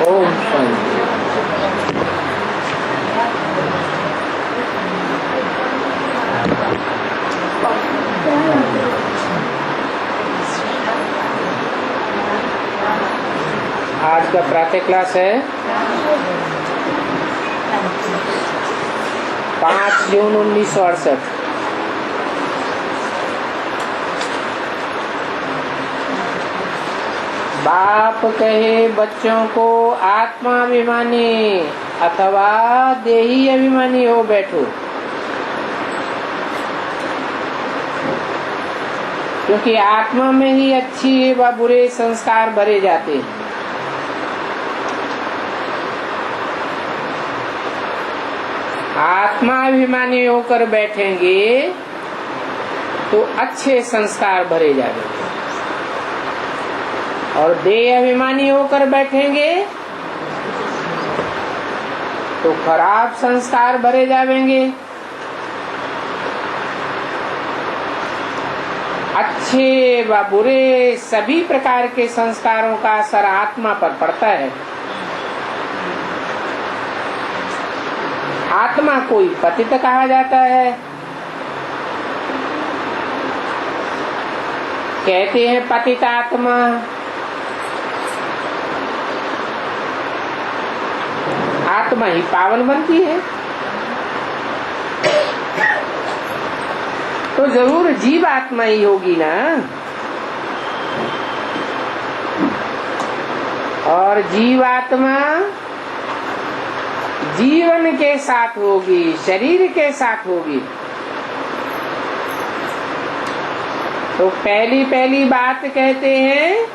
ओम शांति। आज का प्रातः क्लास है 5 जून 1968। बाप कहे बच्चों को आत्माभिमानी अथवा देही अभिमानी हो बैठो, क्योंकि आत्मा में ही अच्छी व बुरे संस्कार भरे जाते हैं। आत्माभिमानी होकर बैठेंगे तो अच्छे संस्कार भरे जाएंगे, और देह अभिमानी होकर बैठेंगे तो खराब संस्कार भरे जाएंगे। अच्छे व बुरे सभी प्रकार के संस्कारों का असर आत्मा पर पड़ता है। आत्मा कोई पतित कहा जाता है, कहते हैं पतित आत्मा। आत्मा ही पावन बनती है, तो जरूर जीव आत्मा ही होगी ना। और जीवात्मा जीवन के साथ होगी, शरीर के साथ होगी। तो पहली बात कहते हैं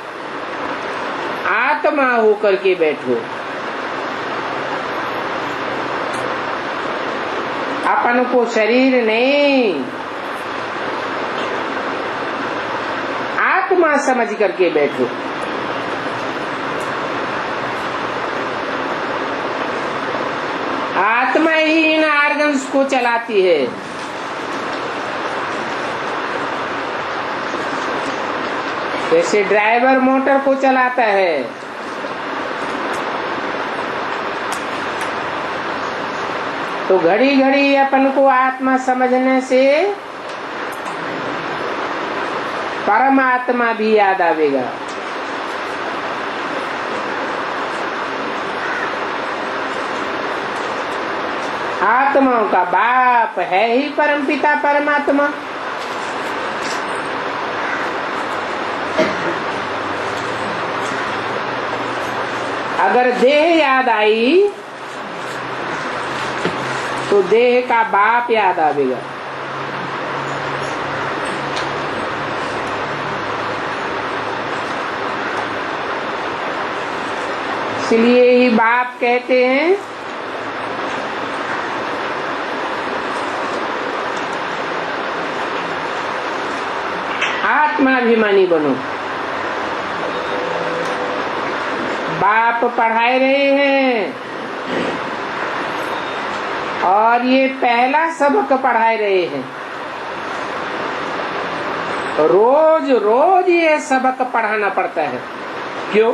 आत्मा होकर के बैठो। अपन को शरीर नहीं, आत्मा समझ करके बैठो। आत्मा ही इन आर्गन्स को चलाती है। जैसे ड्राइवर मोटर को चलाता है, तो घड़ी घड़ी अपन को आत्मा समझने से परमात्मा भी याद आवेगा। आत्माओं का बाप है ही परमपिता परमात्मा। अगर देह याद आई तो देह का बाप याद आवेगा। इसलिए ही बाप कहते हैं आत्माभिमानी बनो। बाप पढ़ाए रहे हैं, और ये पहला सबक पढ़ाए रहे हैं। रोज रोज ये सबक पढ़ाना पड़ता है। क्यों?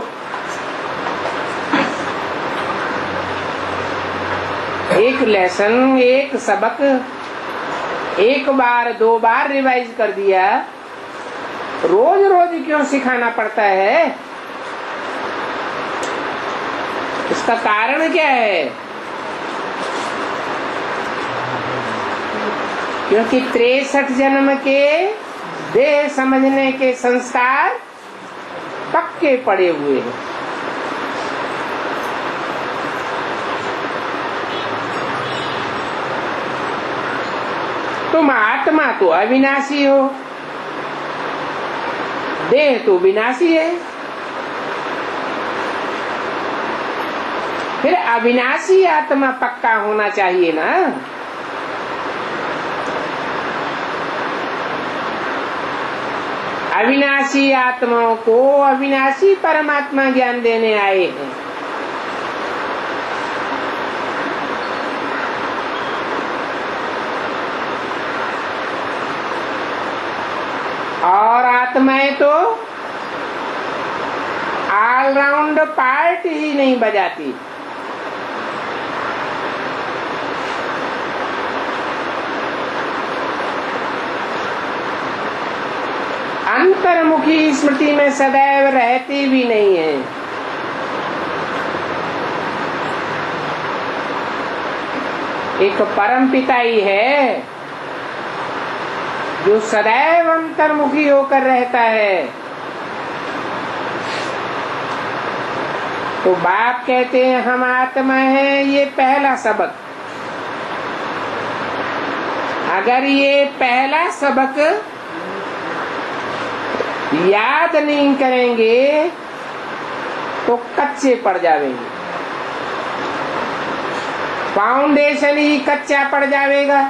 एक लेसन, एक सबक एक बार 2 बार रिवाइज कर दिया, रोज रोज क्यों सिखाना पड़ता है? इसका कारण क्या है? क्योंकि 63 जन्म के देह समझने के संस्कार पक्के पड़े हुए हैं। तुम आत्मा तो अविनाशी हो, देह तो विनाशी है। फिर अविनाशी आत्मा पक्का होना चाहिए ना। अविनाशी आत्माओं को अविनाशी परमात्मा ज्ञान देने आए हैं। और आत्माएं तो ऑलराउंड पार्ट ही नहीं बजाती। अंतर्मुखी स्मृति में सदैव रहती भी नहीं है। एक परम पिता ही है जो सदैव अंतर्मुखी होकर रहता है। तो बाप कहते हैं हम आत्मा हैं, ये पहला सबक। अगर ये पहला सबक याद नहीं करेंगे तो कच्चे पड़ जाएंगे, फाउंडेशन ही कच्चा पड़ जाएगा।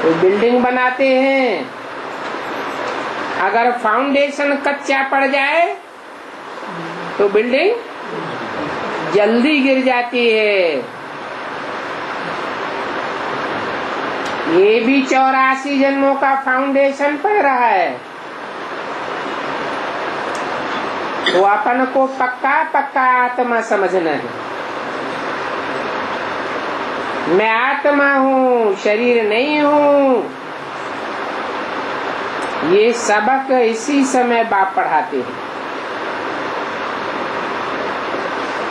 तो बिल्डिंग बनाते हैं, अगर फाउंडेशन कच्चा पड़ जाए तो बिल्डिंग जल्दी गिर जाती है। ये भी 84 जन्मों का फाउंडेशन पड़ रहा है। तो अपन को पक्का पक्का आत्मा समझना है। मैं आत्मा हूँ, शरीर नहीं हूँ। ये सबक इसी समय बाप पढ़ाते हैं।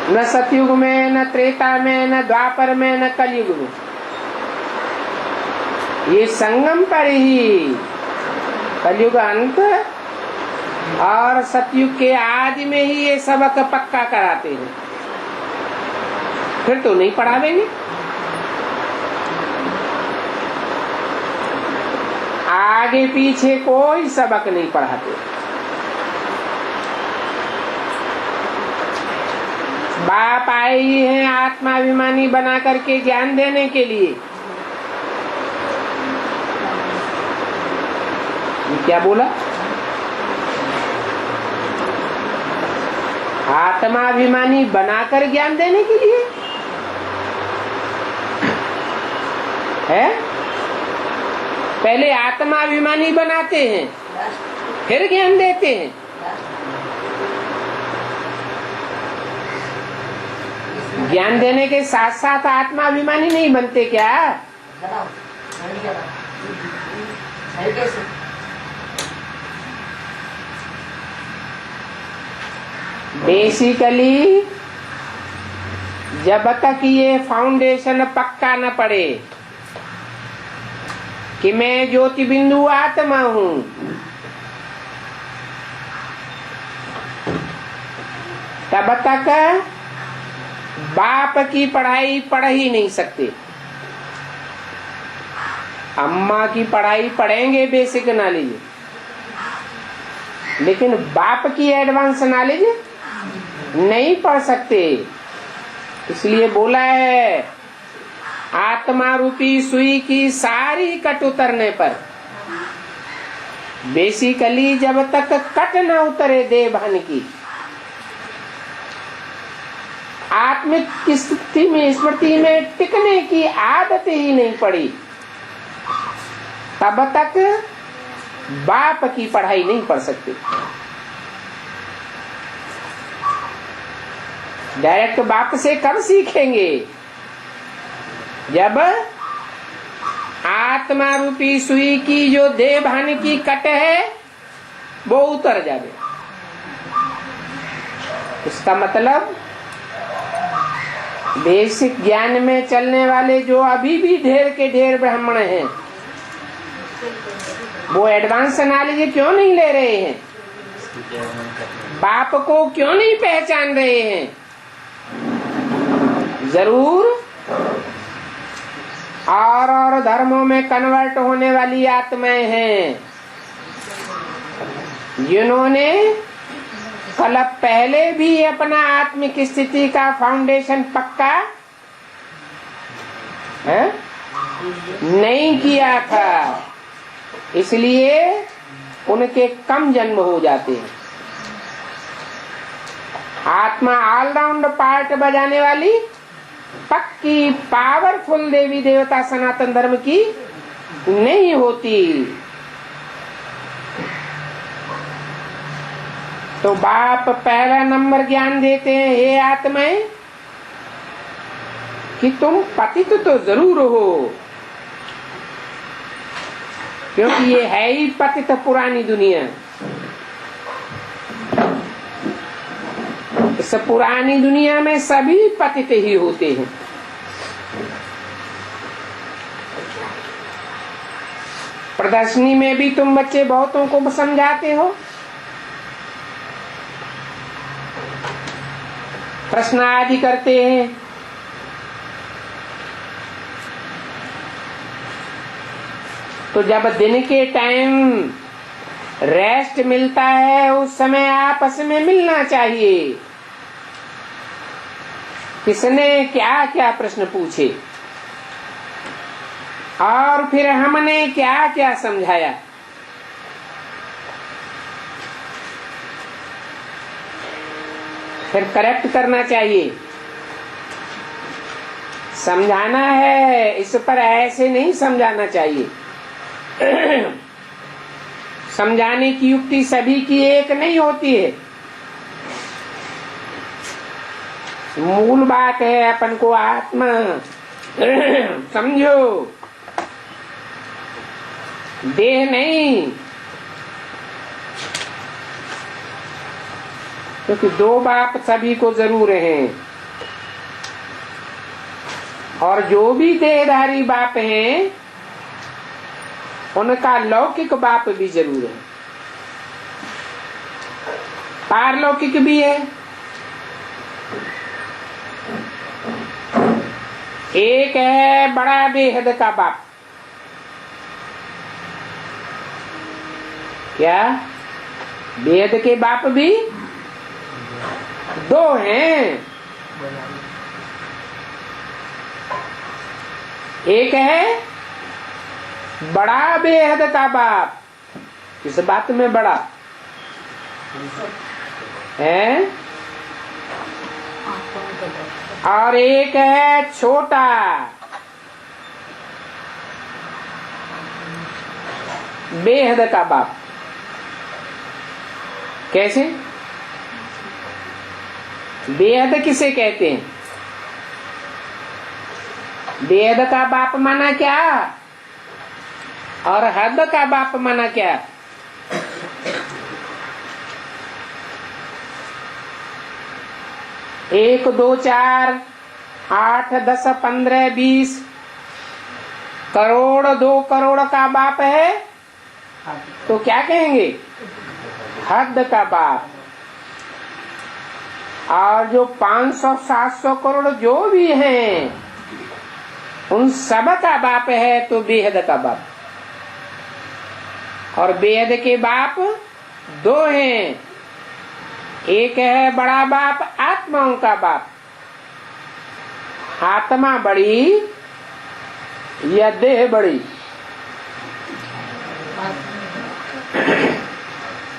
न सतयुग में, न त्रेता में, न द्वापर में, न कलयुग में। ये संगम पर ही, कलयुग अंत और सतयुग के आदि में ही ये सबक पक्का कराते हैं। फिर तो नहीं पढ़ावेंगे। आगे पीछे कोई सबक नहीं पढ़ाते। बाप आए ही हैं आत्माभिमानी बना करके ज्ञान देने के लिए। ये क्या बोला? आत्माभिमानी बनाकर ज्ञान देने के लिए है। पहले आत्माभिमानी बनाते हैं, फिर ज्ञान देते हैं। ज्ञान देने के साथ साथ आत्माभिमानी नहीं बनते क्या? बेसिकली जब तक ये फाउंडेशन पक्का न पड़े कि मैं ज्योति बिंदु आत्मा हूँ, तब तक बाप की पढ़ाई पढ़ ही नहीं सकते। अम्मा की पढ़ाई पढ़ेंगे बेसिक नॉलेज, लेकिन बाप की एडवांस नॉलेज नहीं पढ़ सकते। इसलिए बोला है आत्मा रूपी सुई की सारी कट उतरने पर, बेसिकली जब तक कट न उतरे देह भान की, आत्मिक स्थिति में स्मृति में टिकने की आदत ही नहीं पड़ी, तब तक बाप की पढ़ाई नहीं पढ़ सकते। डायरेक्ट बाप से कब सीखेंगे? जब आत्मा रूपी सुई की जो देह भान की कट है वो उतर जाए। इसका मतलब बेसिक ज्ञान में चलने वाले जो अभी भी ढेर के ढेर ब्राह्मण हैं, वो एडवांस नॉलेज क्यों नहीं ले रहे हैं? बाप को क्यों नहीं पहचान रहे हैं? जरूर और धर्मों में कन्वर्ट होने वाली आत्माएं हैं जिन्होंने कल पहले भी अपना आत्मिक स्थिति का फाउंडेशन पक्का है नहीं किया था, इसलिए उनके कम जन्म हो जाते हैं। आत्मा ऑलराउंड पार्ट बजाने वाली पक्की पावरफुल देवी देवता सनातन धर्म की नहीं होती। तो बाप पहला नंबर ज्ञान देते हैं, हे आत्माएं, कि तुम पतित तो जरूर हो, क्योंकि ये है ही पतित पुरानी दुनिया। इस पुरानी दुनिया में सभी पतित ही होते हैं। प्रदर्शनी में भी तुम बच्चे बहुतों को समझाते हो, प्रश्न आदि करते हैं, तो जब दिन के टाइम रेस्ट मिलता है उस समय आपस में मिलना चाहिए। किसने क्या क्या प्रश्न पूछे और फिर हमने क्या क्या समझाया, फिर करेक्ट करना चाहिए। समझाना है, इस पर ऐसे नहीं समझाना चाहिए। समझाने की युक्ति सभी की एक नहीं होती है। मूल बात है अपन को आत्मा समझो, देह नहीं। क्योंकि दो बाप सभी को जरूर हैं, और जो भी देहधारी बाप हैं उनका लौकिक बाप भी जरूर है, पारलौकिक भी है। एक है बड़ा बेहद का बाप। क्या बेहद के बाप भी दो हैं। एक है बड़ा बेहद का बाप, किस बात में बड़ा है, और एक है छोटा। बेहद का बाप कैसे? बेहद किसे कहते हैं? बेहद का बाप माना क्या और हद का बाप माना क्या? 1, 2, 4, 8, 10, 15, 20 करोड़ 2 करोड़ का बाप है तो क्या कहेंगे? हद का बाप। और जो 500 700 करोड़ जो भी हैं उन सब का बाप है तो बेहद का बाप। और बेहद के बाप दो हैं, एक है बड़ा बाप आत्माओं का बाप। आत्मा बड़ी या देह बड़ी?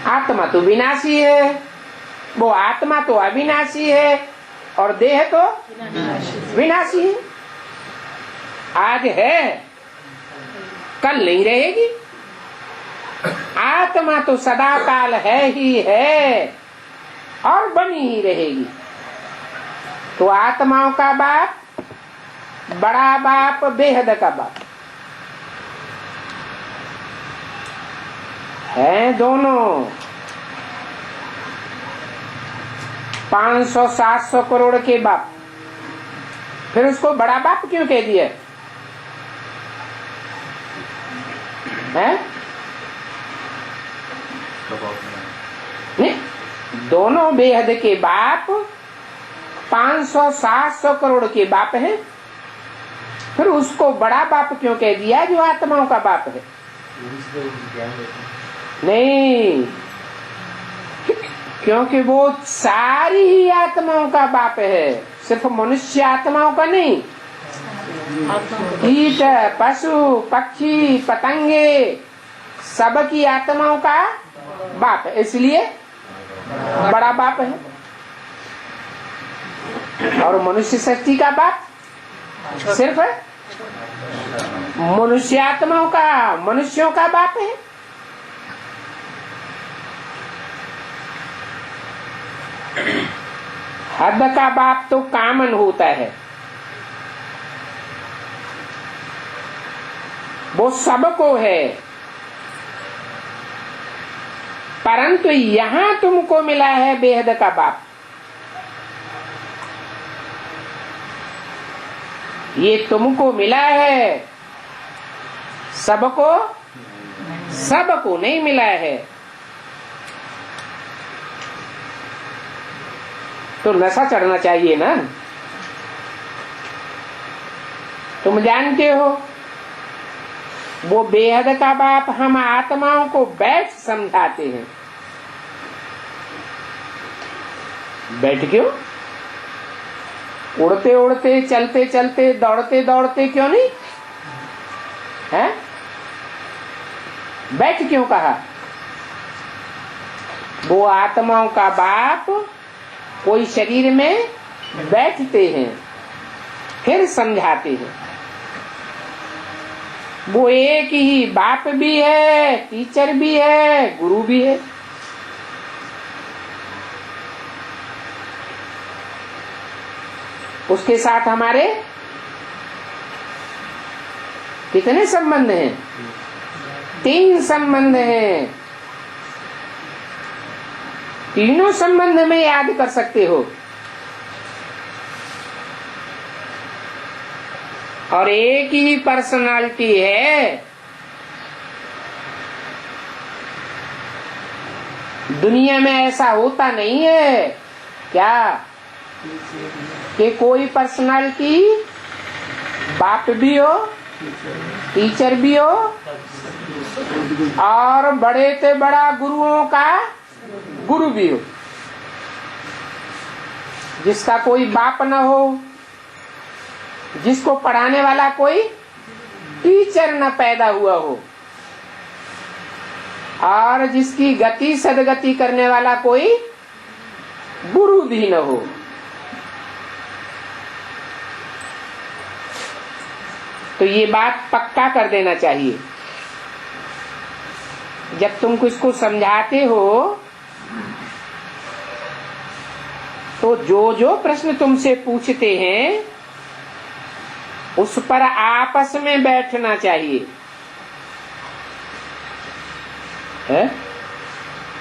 आत्मा तो विनाशी है, वो आत्मा तो अविनाशी है और देह तो विनाशी है। आज है कल नहीं रहेगी। आत्मा तो सदा काल है ही है और बनी ही रहेगी। तो आत्माओं का बाप बड़ा बाप बेहद का बाप है। दोनों 500 700 करोड़ के बाप। फिर उसको बड़ा बाप क्यों कह दिया है? नहीं, दोनों बेहद के बाप 500 700 करोड़ के बाप है। फिर उसको बड़ा बाप क्यों कह दिया जो आत्माओं का बाप है? नहीं, क्योंकि वो सारी ही आत्माओं का बाप है, सिर्फ मनुष्य आत्माओं का नहीं। कीट पशु पक्षी पतंगे सबकी आत्माओं का बाप है, इसलिए बड़ा बाप है। और मनुष्य सृष्टि का बाप सिर्फ मनुष्य आत्माओं का, मनुष्यों का बाप है। हद का बाप तो कामन होता है, वो सबको है, परंतु यहां तुमको मिला है बेहद का बाप। ये तुमको मिला है, सबको नहीं मिला है। तो नशा चढ़ना चाहिए ना। तुम जानते हो वो बेहद का बाप हम आत्माओं को बैठ समझाते हैं। बैठ क्यों? उड़ते उड़ते, चलते चलते, दौड़ते दौड़ते क्यों नहीं है? बैठ क्यों कहा? वो आत्माओं का बाप कोई शरीर में बैठते हैं, फिर समझाते हैं। वो एक ही बाप भी है, टीचर भी है, गुरु भी है। उसके साथ हमारे कितने संबंध हैं? 3 संबंध हैं। तीनों संबंध में याद कर सकते हो। और एक ही पर्सनालिटी है। दुनिया में ऐसा होता नहीं है क्या कि कोई पर्सनालिटी बाप भी हो, टीचर भी हो, और बड़े से बड़ा गुरुओं का गुरु भी हो। जिसका कोई बाप न हो, जिसको पढ़ाने वाला कोई टीचर न पैदा हुआ हो, और जिसकी गति सदगति करने वाला कोई गुरु भी न हो। तो ये बात पक्का कर देना चाहिए। जब तुम किसको समझाते हो तो जो जो प्रश्न तुमसे पूछते हैं उस पर आपस में बैठना चाहिए। है?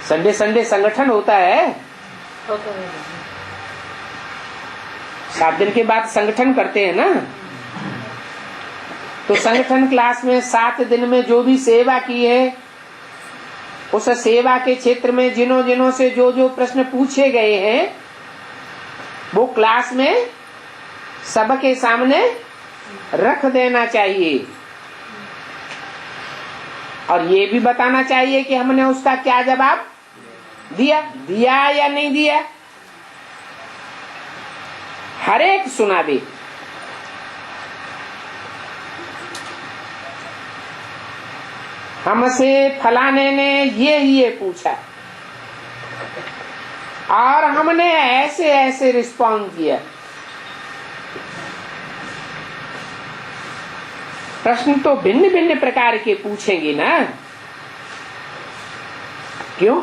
संडे संडे संगठन होता है। 7 दिन के बाद संगठन करते हैं ना। तो संगठन क्लास में 7 दिन में जो भी सेवा की है, उस सेवा के क्षेत्र में जिन्हों जिन्हों से जो जो प्रश्न पूछे गए हैं वो क्लास में सबके सामने रख देना चाहिए। और ये भी बताना चाहिए कि हमने उसका क्या जवाब दिया या नहीं दिया। हर एक सुनावे। हमसे फलाने ने ये पूछा और हमने ऐसे ऐसे रिस्पॉन्ड किया। प्रश्न तो भिन्न भिन्न प्रकार के पूछेंगे ना। क्यों?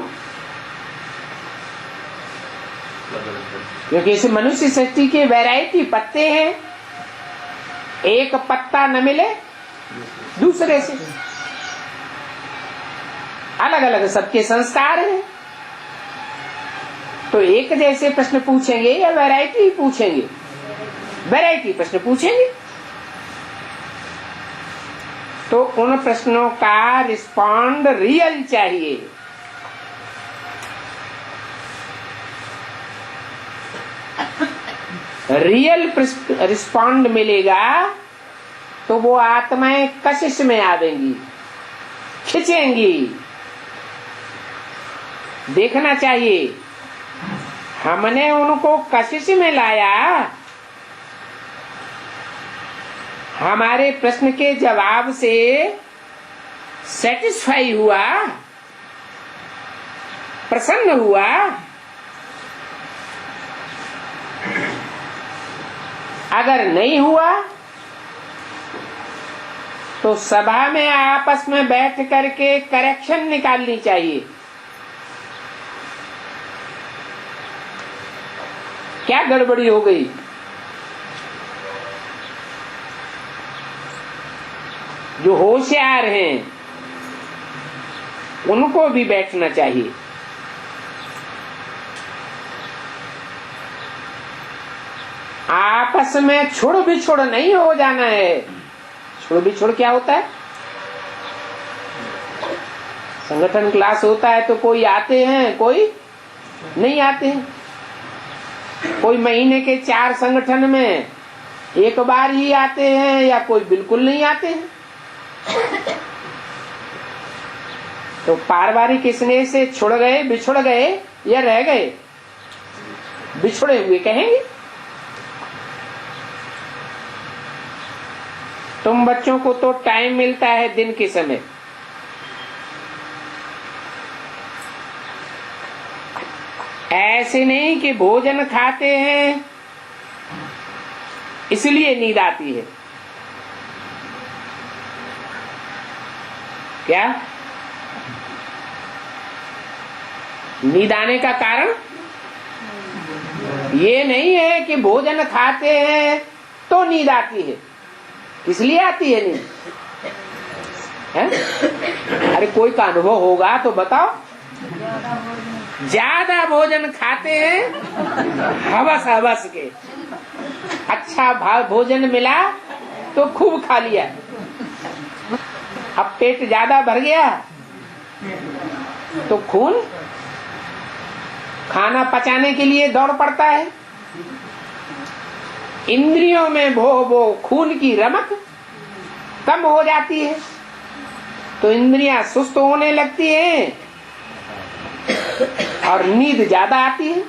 क्योंकि इस मनुष्य सृष्टि के वैरायटी पत्ते हैं। एक पत्ता न मिले दूसरे से। अलग अलग सबके संस्कार हैं। तो एक जैसे प्रश्न पूछेंगे या वैरायटी पूछेंगे? वैरायटी प्रश्न पूछेंगे। तो उन प्रश्नों का रिस्पॉन्ड रियल चाहिए। रियल रिस्पॉन्ड मिलेगा तो वो आत्माएं कशिश में आवेंगी, खिंचेंगी। देखना चाहिए हमने उनको कशिश में लाया, हमारे प्रश्न के जवाब से सेटिस्फाई हुआ, प्रसन्न हुआ। अगर नहीं हुआ तो सभा में आपस में बैठ करके करेक्शन निकालनी चाहिए। क्या गड़बड़ी हो गई? जो होशियार हैं उनको भी बैठना चाहिए। आपस में छुड़ बिछुड़ नहीं हो जाना है। छुड़ बिछुड़ क्या होता है? संगठन क्लास होता है तो कोई आते हैं, कोई नहीं आते हैं। कोई महीने के 4 संगठन में एक बार ही आते हैं या कोई बिल्कुल नहीं आते हैं। तो पारिवारिक स्नेह से छुड़ गए, बिछुड़ गए या रह गए? बिछुड़े हुए कहेंगे। तुम बच्चों को तो टाइम मिलता है दिन के समय, ऐसे नहीं कि भोजन खाते हैं इसलिए नींद आती है। क्या नींद आने का कारण ये नहीं है कि भोजन खाते हैं तो नींद आती है, इसलिए आती है नींद है? अरे कोई का अनुभव होगा तो बताओ। ज्यादा भोजन खाते हैं हवस हवस के, अच्छा भोजन मिला तो खूब खा लिया, अब पेट ज्यादा भर गया तो खून खाना पचाने के लिए दौड़ पड़ता है। इंद्रियों में वो खून की रमक कम हो जाती है तो इंद्रियां सुस्त होने लगती हैं और नींद ज्यादा आती है।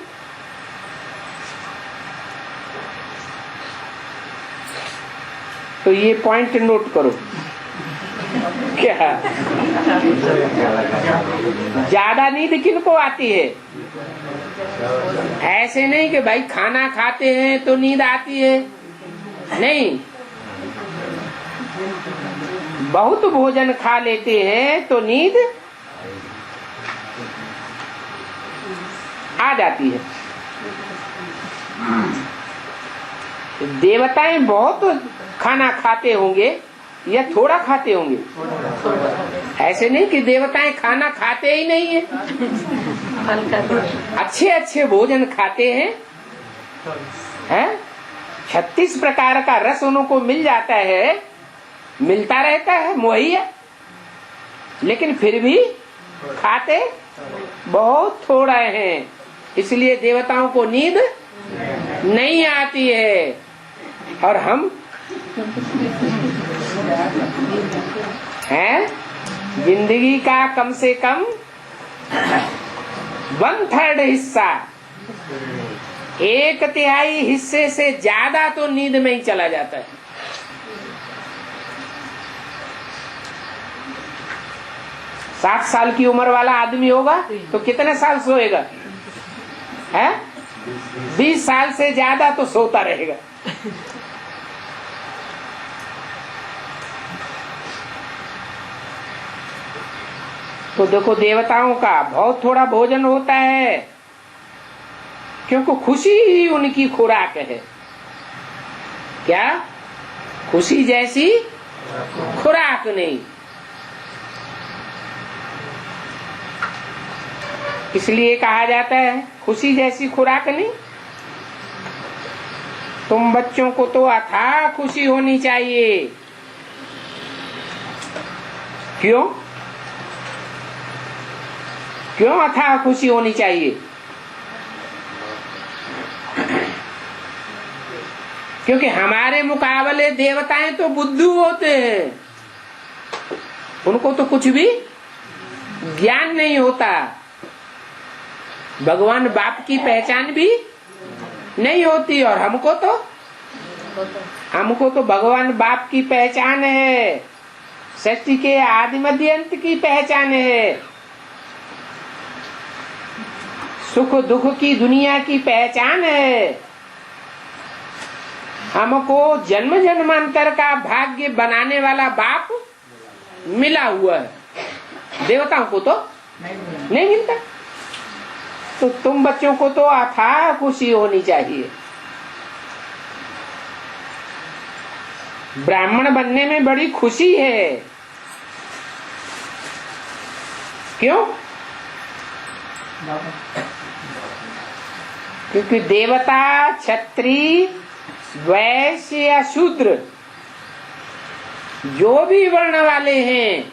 तो ये पॉइंट नोट करो। क्या ज्यादा नींद किनको आती है? ऐसे नहीं कि भाई खाना खाते हैं तो नींद आती है, नहीं। बहुत भोजन खा लेते हैं तो नींद आ जाती है। देवताएं बहुत खाना खाते होंगे या थोड़ा खाते होंगे? ऐसे नहीं कि देवताएं खाना खाते ही नहीं है, अच्छे अच्छे भोजन खाते हैं, हैं? 36 प्रकार का रस उनको मिल जाता है, मिलता रहता है, मुहैया, लेकिन फिर भी खाते बहुत थोड़ा हैं, इसलिए देवताओं को नींद नहीं आती है। और हम हैं जिंदगी का कम से कम 1/3 हिस्सा, 1/3 हिस्से से ज्यादा तो नींद में ही चला जाता है। साठ साल की उम्र वाला आदमी होगा तो कितने साल सोएगा? है 20 साल से ज्यादा तो सोता रहेगा। तो देखो देवताओं का बहुत थोड़ा भोजन होता है क्योंकि खुशी ही उनकी खुराक है। क्या खुशी जैसी खुराक नहीं, इसलिए कहा जाता है खुशी जैसी खुराक नहीं। तुम बच्चों को तो अथाह खुशी होनी चाहिए। क्यों क्यों अथाह खुशी होनी चाहिए? क्योंकि हमारे मुकाबले देवताएं तो बुद्धू होते हैं, उनको तो कुछ भी ज्ञान नहीं होता, भगवान बाप की पहचान भी नहीं होती। और हमको तो भगवान बाप की पहचान है, सृष्टि के आदि मध्य अंत की पहचान है, सुख दुख की दुनिया की पहचान है। हमको जन्म जन्मांतर का भाग्य बनाने वाला बाप मिला हुआ है, देवताओं को तो नहीं मिलता। तो तुम बच्चों को तो अथाह खुशी होनी चाहिए। ब्राह्मण बनने में बड़ी खुशी है। क्यों? क्योंकि देवता, क्षत्रिय, वैश्य या शूद्र जो भी वर्ण वाले हैं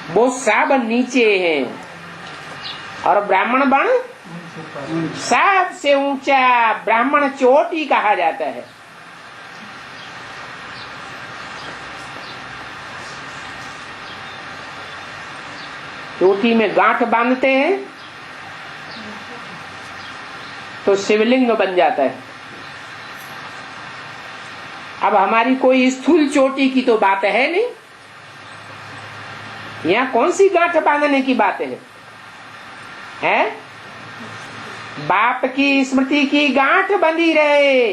वो सब नीचे हैं, और ब्राह्मण वर्ण सबसे ऊंचा, ब्राह्मण चोटी कहा जाता है। चोटी में गांठ बांधते हैं तो शिवलिंग बन जाता है। अब हमारी कोई स्थूल चोटी की तो बात है नहीं, यहाँ कौन सी गांठ बांधने की बात है? बाप की स्मृति की गांठ बंधी रहे।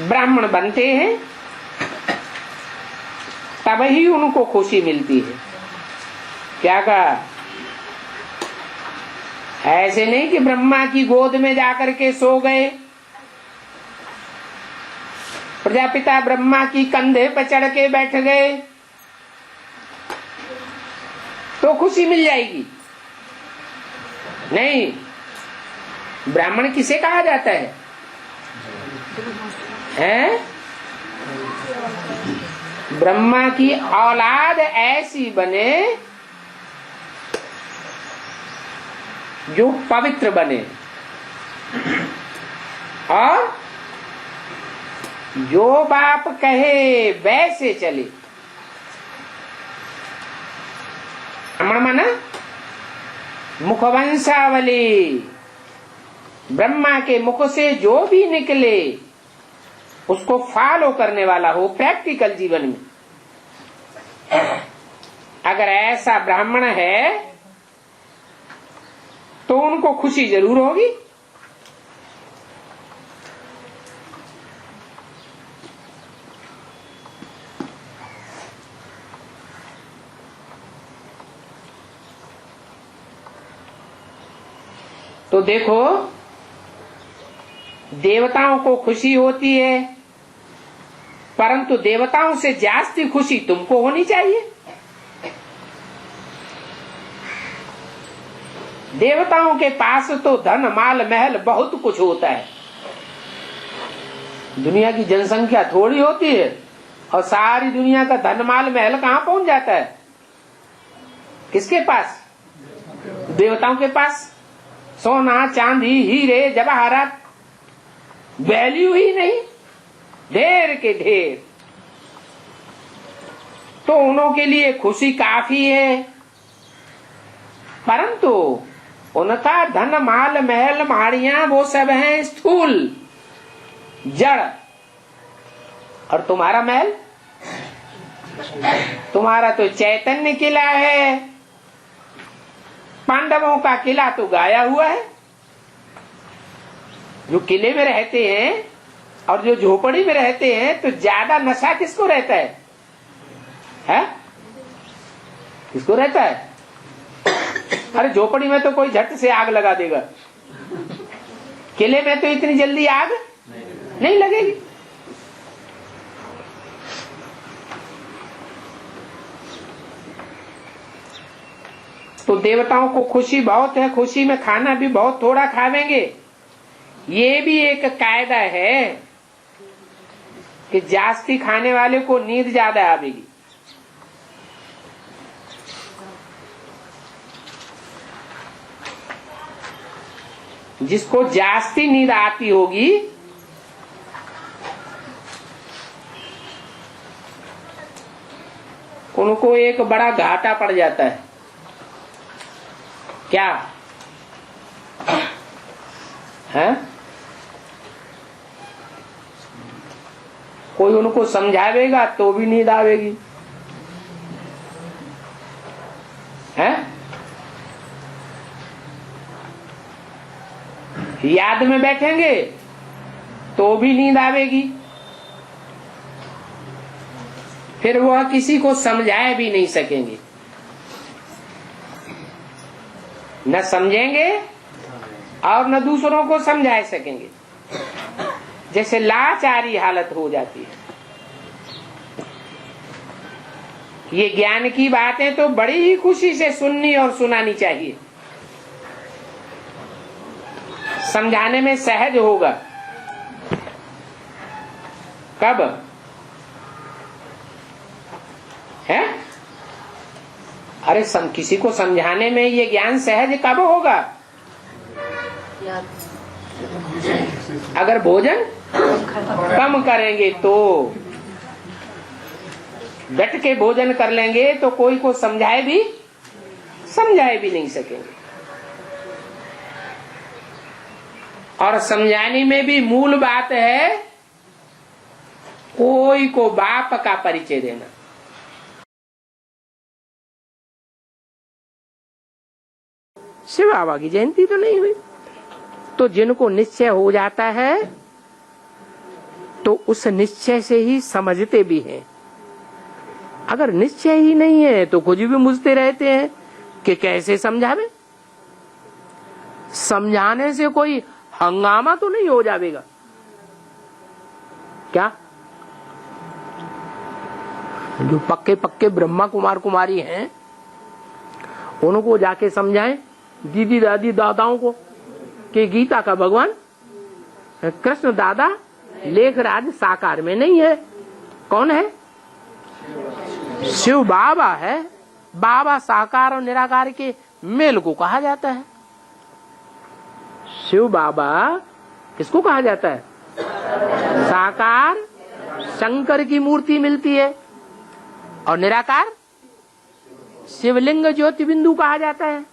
ब्राह्मण बनते हैं तब ही उनको खुशी मिलती है। क्या कहा? ऐसे नहीं कि ब्रह्मा की गोद में जाकर के सो गए, प्रजापिता ब्रह्मा की कंधे पर चढ़ के बैठ गए तो खुशी मिल जाएगी। नहीं, ब्राह्मण किसे कहा जाता है? ब्रह्मा की औलाद ऐसी बने जो पवित्र बने और जो बाप कहे वैसे चले। ब्राह्मण माना मुखवंशावली, ब्रह्मा के मुख से जो भी निकले उसको फॉलो करने वाला हो प्रैक्टिकल जीवन में। अगर ऐसा ब्राह्मण है तो उनको खुशी जरूर होगी। तो देखो, देवताओं को खुशी होती है, परंतु देवताओं से जास्ती खुशी तुमको होनी चाहिए। देवताओं के पास तो धन, माल, महल बहुत कुछ होता है। दुनिया की जनसंख्या थोड़ी होती है और सारी दुनिया का धन, माल, महल कहाँ पहुंच जाता है? किसके पास? देवताओं के पास। सोना, चांदी, हीरे, जवाहरात, वैल्यू ही नहीं, ढेर के ढेर। तो उन्हों के लिए खुशी काफी है, परंतु उनका धन, माल, महल, माड़ियां वो सब हैं स्थूल, जड़। और तुम्हारा महल, तुम्हारा तो चैतन्य किला है। पांडवों का किला तो गाया हुआ है। जो किले में रहते हैं और जो झोपड़ी में रहते हैं तो ज्यादा नशा किसको रहता है? किसको रहता है? अरे झोपड़ी में तो कोई झट से आग लगा देगा, किले में तो इतनी जल्दी आग नहीं लगेगी। तो देवताओं को खुशी बहुत है, खुशी में खाना भी बहुत थोड़ा खावेंगे। ये भी एक कायदा है कि जास्ती खाने वाले को नींद ज्यादा आवेगी। जिसको जास्ती नींद आती होगी उनको एक बड़ा घाटा पड़ जाता है। क्या है? कोई उनको समझावेगा तो भी नींद आवेगी, है? याद में बैठेंगे तो भी नींद आवेगी। फिर वह किसी को समझा भी नहीं सकेंगे, न समझेंगे और न दूसरों को समझा सकेंगे। जैसे लाचारी हालत हो जाती है। ये ज्ञान की बातें तो बड़ी ही खुशी से सुननी और सुनानी चाहिए, समझाने में सहज होगा। कब है? अरे किसी को समझाने में ये ज्ञान सहज कब होगा? अगर भोजन कम करेंगे तो, डट के भोजन कर लेंगे तो कोई को समझाए भी नहीं सकेंगे। और समझाने में भी मूल बात है कोई को बाप का परिचय देना। शिव बाबा की जयंती तो नहीं हुई, तो जिनको निश्चय हो जाता है तो उस निश्चय से ही समझते भी हैं। अगर निश्चय ही नहीं है तो कुछ भी मुझते रहते हैं कि कैसे समझावे। समझाने से कोई हंगामा तो नहीं हो जाएगा क्या? जो पक्के पक्के ब्रह्मा कुमार कुमारी हैं उनको जाके समझाएं, दीदी दादी दादाओं को, कि गीता का भगवान कृष्ण दादा लेखराज साकार में नहीं है। कौन है? शिव बाबा है। बाबा साकार और निराकार के मेल को कहा जाता है। शिव बाबा किसको कहा जाता है? साकार शंकर की मूर्ति मिलती है, और निराकार शिवलिंग ज्योति बिंदु कहा जाता है।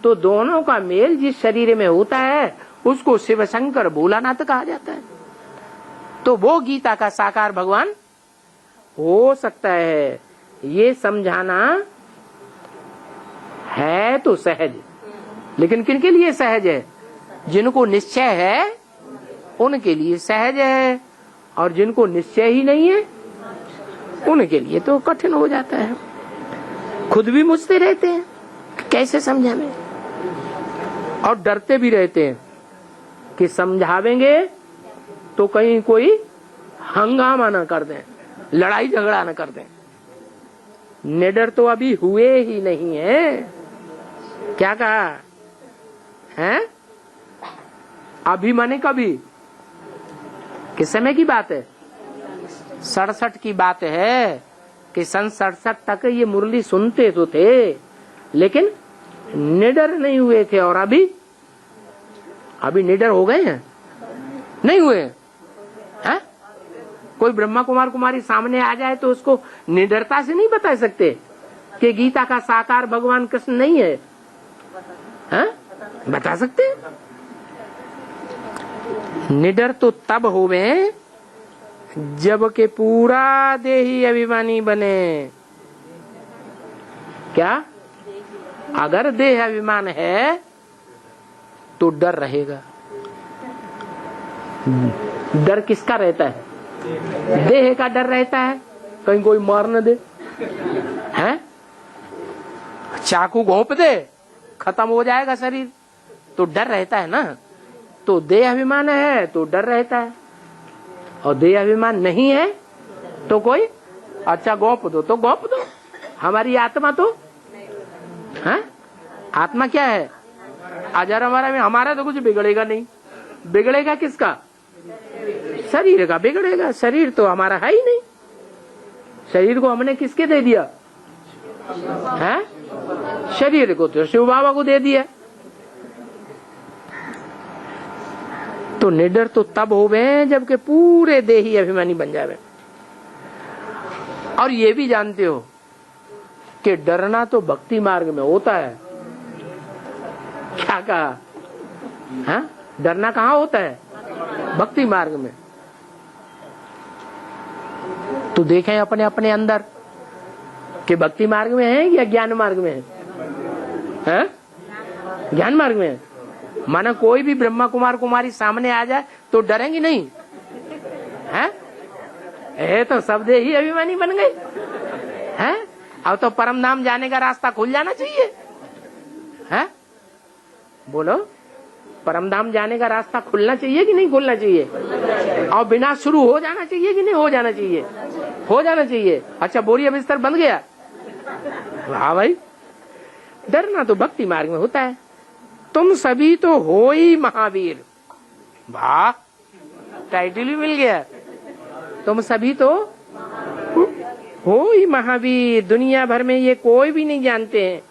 तो दोनों का मेल जिस शरीर में होता है उसको शिव शंकर भोलानाथ कहा जाता है। तो वो गीता का साकार भगवान हो सकता है। ये समझाना है तो सहज, लेकिन किनके लिए सहज है? जिनको निश्चय है उनके लिए सहज है, और जिनको निश्चय ही नहीं है उनके लिए तो कठिन हो जाता है। खुद भी मुझते रहते हैं कैसे समझावें, और डरते भी रहते हैं कि समझावेंगे तो कहीं कोई हंगामा न कर दें, लड़ाई झगड़ा न कर दें। निडर तो अभी हुए ही नहीं है। क्या कहा है? अभी माने कभी? किस समय की बात है? 67 की बात है कि सन 67 तक ये मुरली सुनते तो थे, लेकिन निडर नहीं हुए थे। और अभी निडर हो गए हैं? नहीं हुए हैं? कोई ब्रह्मा कुमार कुमारी सामने आ जाए तो उसको निडरता से नहीं बता सकते कि गीता का साकार भगवान कृष्ण नहीं है, हैं? बता सकते हैं? निडर तो तब होवे जब के पूरा देही अभिमानी बने। क्या? अगर देह अभिमान है तो डर रहेगा। डर किसका रहता है? देह का डर रहता है, कहीं कोई मार न दे, हैं? चाकू घोंप दे, खत्म हो जाएगा शरीर, तो डर रहता है ना। तो देह अभिमान है तो डर रहता है, और देह अभिमान नहीं है तो कोई अच्छा घोंप दो तो घोंप दो। हमारी आत्मा तो है, आत्मा क्या है? अजर हमारा में, हमारा तो कुछ बिगड़ेगा नहीं। बिगड़ेगा किसका? शरीर का बिगड़ेगा। शरीर तो हमारा है ही नहीं। शरीर को हमने किसके दे दिया है? शरीर को तो शिव बाबा को दे दिया। तो निडर तो तब होवे जबकि पूरे देही अभिमानी बन जावे। और ये भी जानते हो कि डरना तो भक्ति मार्ग में होता है। क्या कहा? हाँ? डरना कहाँ होता है? भक्ति मार्ग में। तो देखें अपने अपने अंदर कि भक्ति मार्ग में है या ज्ञान मार्ग में है? ज्ञान मार्ग में है। माना कोई भी ब्रह्मा कुमार कुमारी सामने आ जाए तो डरेंगी नहीं है? है तो सब दे ही अभिमानी बन गए हैं। अब तो परम धाम जाने का रास्ता खुल जाना चाहिए है। बोलो, परम धाम जाने का रास्ता खुलना चाहिए कि नहीं खुलना चाहिए? और विनाश शुरू हो जाना चाहिए कि नहीं हो जाना चाहिए? हो जाना चाहिए। अच्छा, बोरिया बिस्तर बंद गया। हाँ भाई, डरना तो भक्ति मार्ग में होता है। तुम सभी तो हो ही महावीर। वाह, टाइटल ही मिल गया। तुम सभी तो हो ही महावीर। दुनिया भर में ये कोई भी नहीं जानते हैं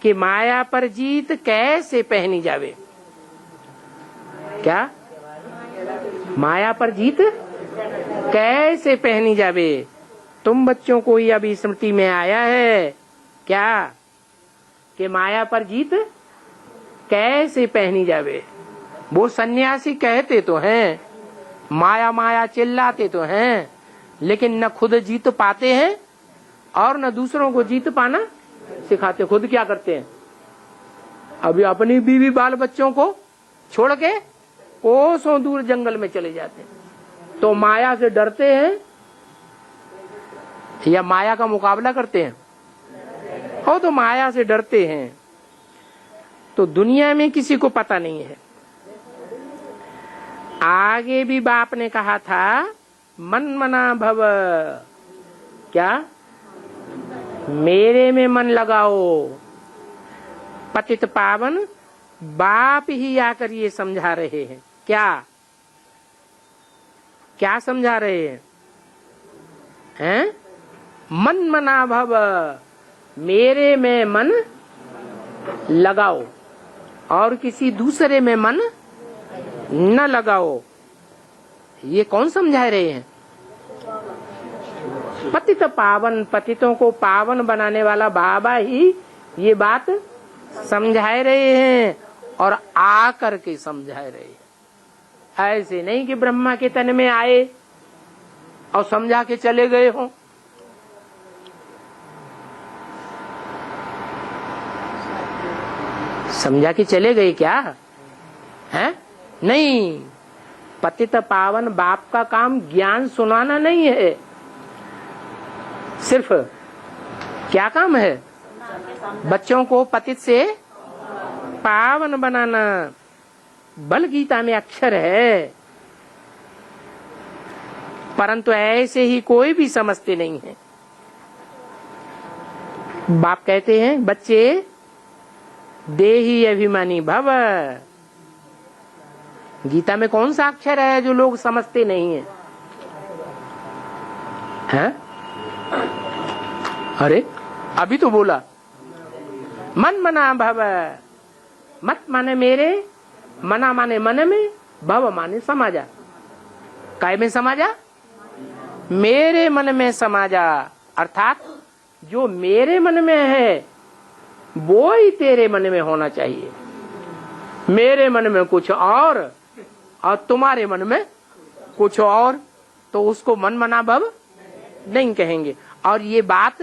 कि माया पर जीत कैसे पहनी जावे। क्या? माया पर जीत कैसे पहनी जावे? तुम बच्चों को ही अभी स्मृति में आया है क्या कि माया पर जीत कैसे पहनी जावे? वो सन्यासी कहते तो हैं, माया माया चिल्लाते तो हैं, लेकिन न खुद जीत पाते हैं और न दूसरों को जीत पाना सिखाते। खुद क्या करते हैं? अभी अपनी बीवी बाल बच्चों को छोड़ के कोसों दूर जंगल में चले जाते हैं। तो माया से डरते हैं या माया का मुकाबला करते हैं? हो तो माया से डरते हैं। तो दुनिया में किसी को पता नहीं है। आगे भी बाप ने कहा था, मन मना भव। क्या? मेरे में मन लगाओ। पतित पावन बाप ही आकर ये समझा रहे हैं। क्या क्या समझा रहे हैं? मन मना भव, मेरे में मन लगाओ और किसी दूसरे में मन न लगाओ। ये कौन समझा रहे हैं? पतित पावन, पतितों को पावन बनाने वाला बाबा ही ये बात समझा रहे हैं और आकर के समझा रहे हैं। ऐसे नहीं कि ब्रह्मा के तन में आए और समझा के चले गए हों। समझा के चले गए क्या है? नहीं। पतित पावन बाप का काम ज्ञान सुनाना नहीं है। सिर्फ क्या काम है? बच्चों को पतित से पावन बनाना। बल गीता में अक्षर है, परंतु ऐसे ही कोई भी समझते नहीं है। बाप कहते हैं, बच्चे देही अभिमानी भव। गीता में कौन सा अक्षर है जो लोग समझते नहीं है? हैं? अरे अभी तो बोला, मन मना भव। मत माने मेरे, मना माने मन में, भव माने समाजा। काय में समाजा? मेरे मन में समाजा। अर्थात जो मेरे मन में है वो ही तेरे मन में होना चाहिए। मेरे मन में कुछ और तुम्हारे मन में कुछ और, तो उसको मन मना भव नहीं कहेंगे। और ये बात,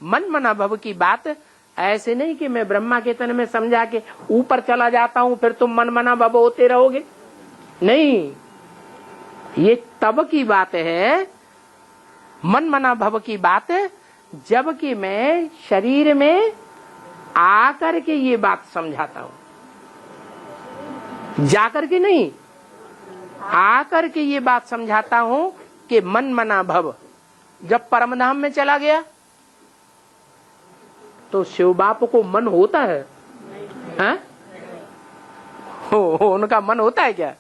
मन मना भव की बात, ऐसे नहीं कि मैं ब्रह्मा के तन में समझा के ऊपर चला जाता हूं फिर तुम मन मना भव होते रहोगे। नहीं, ये तब की बात है, मन मना भव की बात है, जबकि मैं शरीर में आकर के ये बात समझाता हूं। जाकर के नहीं, आकर के ये बात समझाता हूं कि मन मना भव। जब परमधाम में चला गया तो शिव बाप को मन होता है? हैं? उनका मन होता है क्या?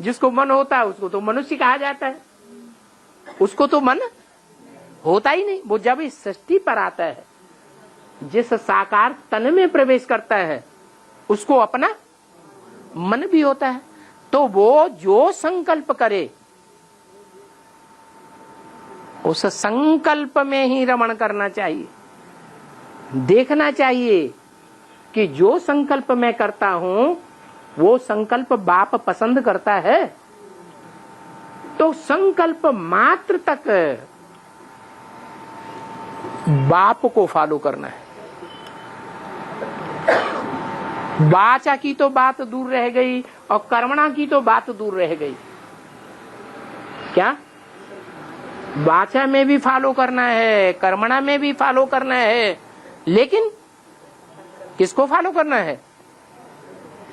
जिसको मन होता है उसको तो मनुष्य कहा जाता है। उसको तो मन होता ही नहीं। वो जब इस सृष्टि पर आता है, जिस साकार तन में प्रवेश करता है, उसको अपना मन भी होता है। तो वो जो संकल्प करे उस संकल्प में ही रमण करना चाहिए। देखना चाहिए कि जो संकल्प मैं करता हूं वो संकल्प बाप पसंद करता है, तो संकल्प मात्र तक बाप को फॉलो करना है। वाचा की तो बात दूर रह गई और कर्मणा की तो बात दूर रह गई। क्या? वाचा में भी फॉलो करना है, कर्मणा में भी फॉलो करना है, लेकिन किसको फॉलो करना है?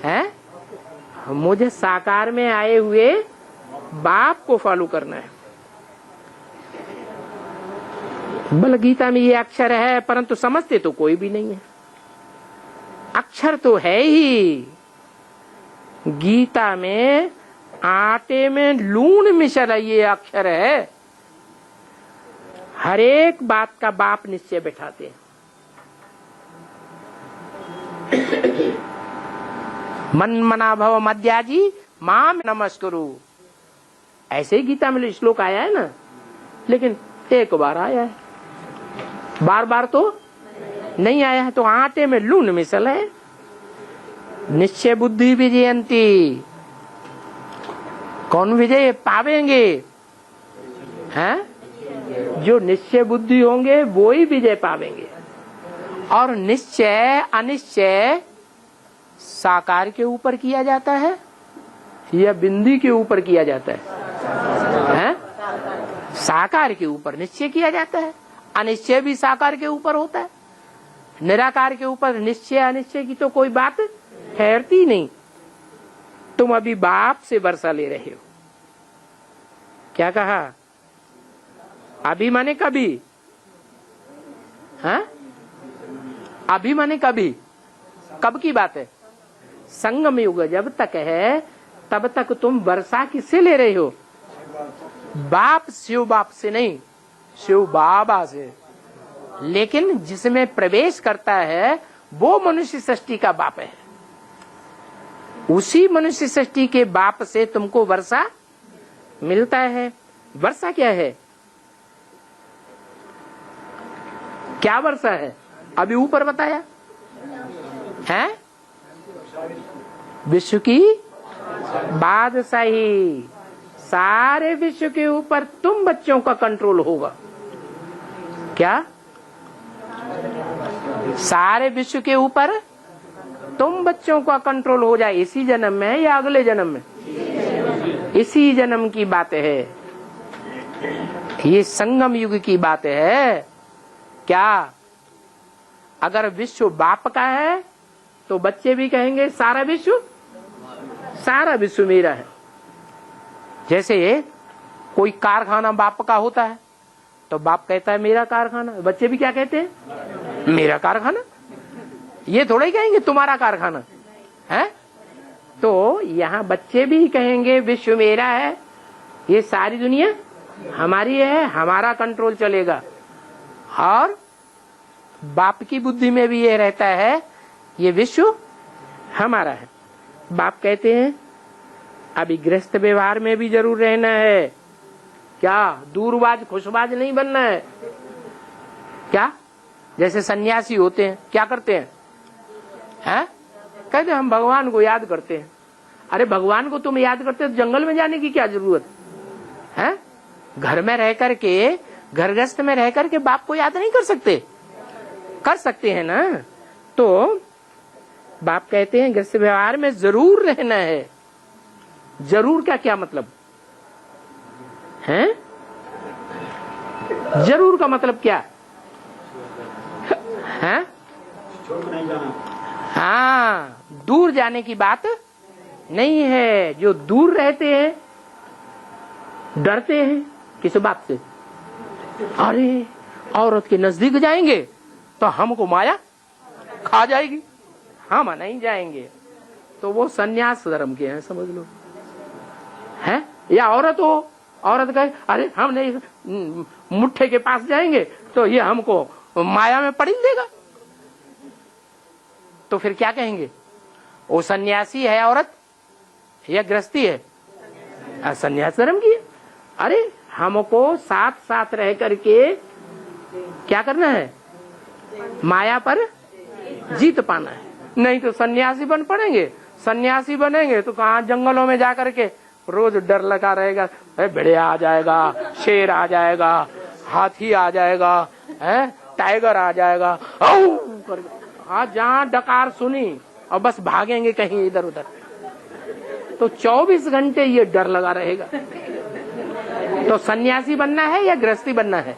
हैं? मुझे साकार में आए हुए बाप को फॉलो करना है। बल गीता में ये अक्षर है, परंतु समझते तो कोई भी नहीं है। अक्षर तो है ही, गीता में आटे में लून मिश्र ये अक्षर है। हर एक बात का बाप निश्चय बैठाते हैं। मन मना भव मध्याजी माम नमस्कुरु, ऐसे ही गीता में श्लोक आया है ना, लेकिन एक बार आया है, बार बार तो नहीं आया है। तो आटे में लून मिसल है। निश्चय बुद्धि विजयंती, कौन विजय पावेंगे? हैं? जो निश्चय बुद्धि होंगे वो ही विजय पावेंगे। और निश्चय अनिश्चय साकार के ऊपर किया जाता है या बिंदी के ऊपर किया जाता है? साकार के ऊपर निश्चय किया जाता है। अनिश्चय भी साकार के ऊपर होता है। निराकार के ऊपर निश्चय अनिश्चय की तो कोई बात ठहरती नहीं। तुम अभी बाप से वर्षा ले रहे हो। क्या कहा? अभी माने कभी? हाँ? अभी माने कभी? कब की बात है? संगम युग जब तक है तब तक तुम वर्षा किससे ले रहे हो? बाप, शिव बाप से नहीं, शिव बाबा से। लेकिन जिसमें प्रवेश करता है वो मनुष्य सृष्टि का बाप है। उसी मनुष्य सृष्टि के बाप से तुमको वर्षा मिलता है। वर्षा क्या है? क्या वर्षा है? अभी ऊपर बताया है, विश्व की बादशाही। सारे विश्व के ऊपर तुम बच्चों का कंट्रोल होगा। क्या? सारे विश्व के ऊपर तुम बच्चों का कंट्रोल हो जाए। इसी जन्म में या अगले जन्म में? इसी जन्म की बात है। ये संगम युग की बात है। क्या? अगर विश्व बाप का है तो बच्चे भी कहेंगे सारा विश्व मेरा है। जैसे कोई कारखाना बाप का होता है तो बाप कहता है मेरा कारखाना, बच्चे भी क्या कहते हैं? मेरा कारखाना। ये थोड़ा ही कहेंगे तुम्हारा कारखाना है। तो यहाँ बच्चे भी कहेंगे विश्व मेरा है, ये सारी दुनिया हमारी है, हमारा कंट्रोल चलेगा। और बाप की बुद्धि में भी ये रहता है ये विश्व हमारा है। बाप कहते हैं अभी गृहस्थ व्यवहार में भी जरूर रहना है। क्या? दूरबाज खुशबाज नहीं बनना है। क्या? जैसे सन्यासी होते हैं क्या करते हैं? कहते हम भगवान को याद करते हैं। अरे भगवान को तुम याद करते हो तो जंगल में जाने की क्या जरूरत है? घर में रह करके, घरगृहस्थ में रह करके बाप को याद नहीं कर सकते? कर सकते हैं ना। तो बाप कहते हैं गृहस्थ व्यवहार में जरूर रहना है। जरूर का क्या मतलब है? जरूर का मतलब क्या है? हाँ, दूर जाने की बात नहीं है। जो दूर रहते हैं डरते हैं किस बात से? अरे औरत के नजदीक जाएंगे तो हमको माया खा जाएगी, हम नहीं जाएंगे। तो वो सन्यास धर्म के हैं, समझ लो। है या औरत हो, औरत कहे अरे हम नहीं मुट्ठे के पास जाएंगे तो ये हमको माया में पड़ी देगा। तो फिर क्या कहेंगे? वो सन्यासी है औरत या गृहस्थी है? सन्यास धर्म की है। अरे हमको साथ साथ रह करके क्या करना है? माया पर जीत पाना है। नहीं तो सन्यासी बन पड़ेंगे। सन्यासी बनेंगे तो कहाँ जंगलों में जाकर के रोज डर लगा रहेगा, भेड़िया आ जाएगा, शेर आ जाएगा, हाथी आ जाएगा, टाइगर आ जाएगा। हाँ, जहाँ डकार सुनी और बस भागेंगे कहीं इधर उधर। तो 24 घंटे ये डर लगा रहेगा। तो सन्यासी बनना है या गृहस्थी बनना है?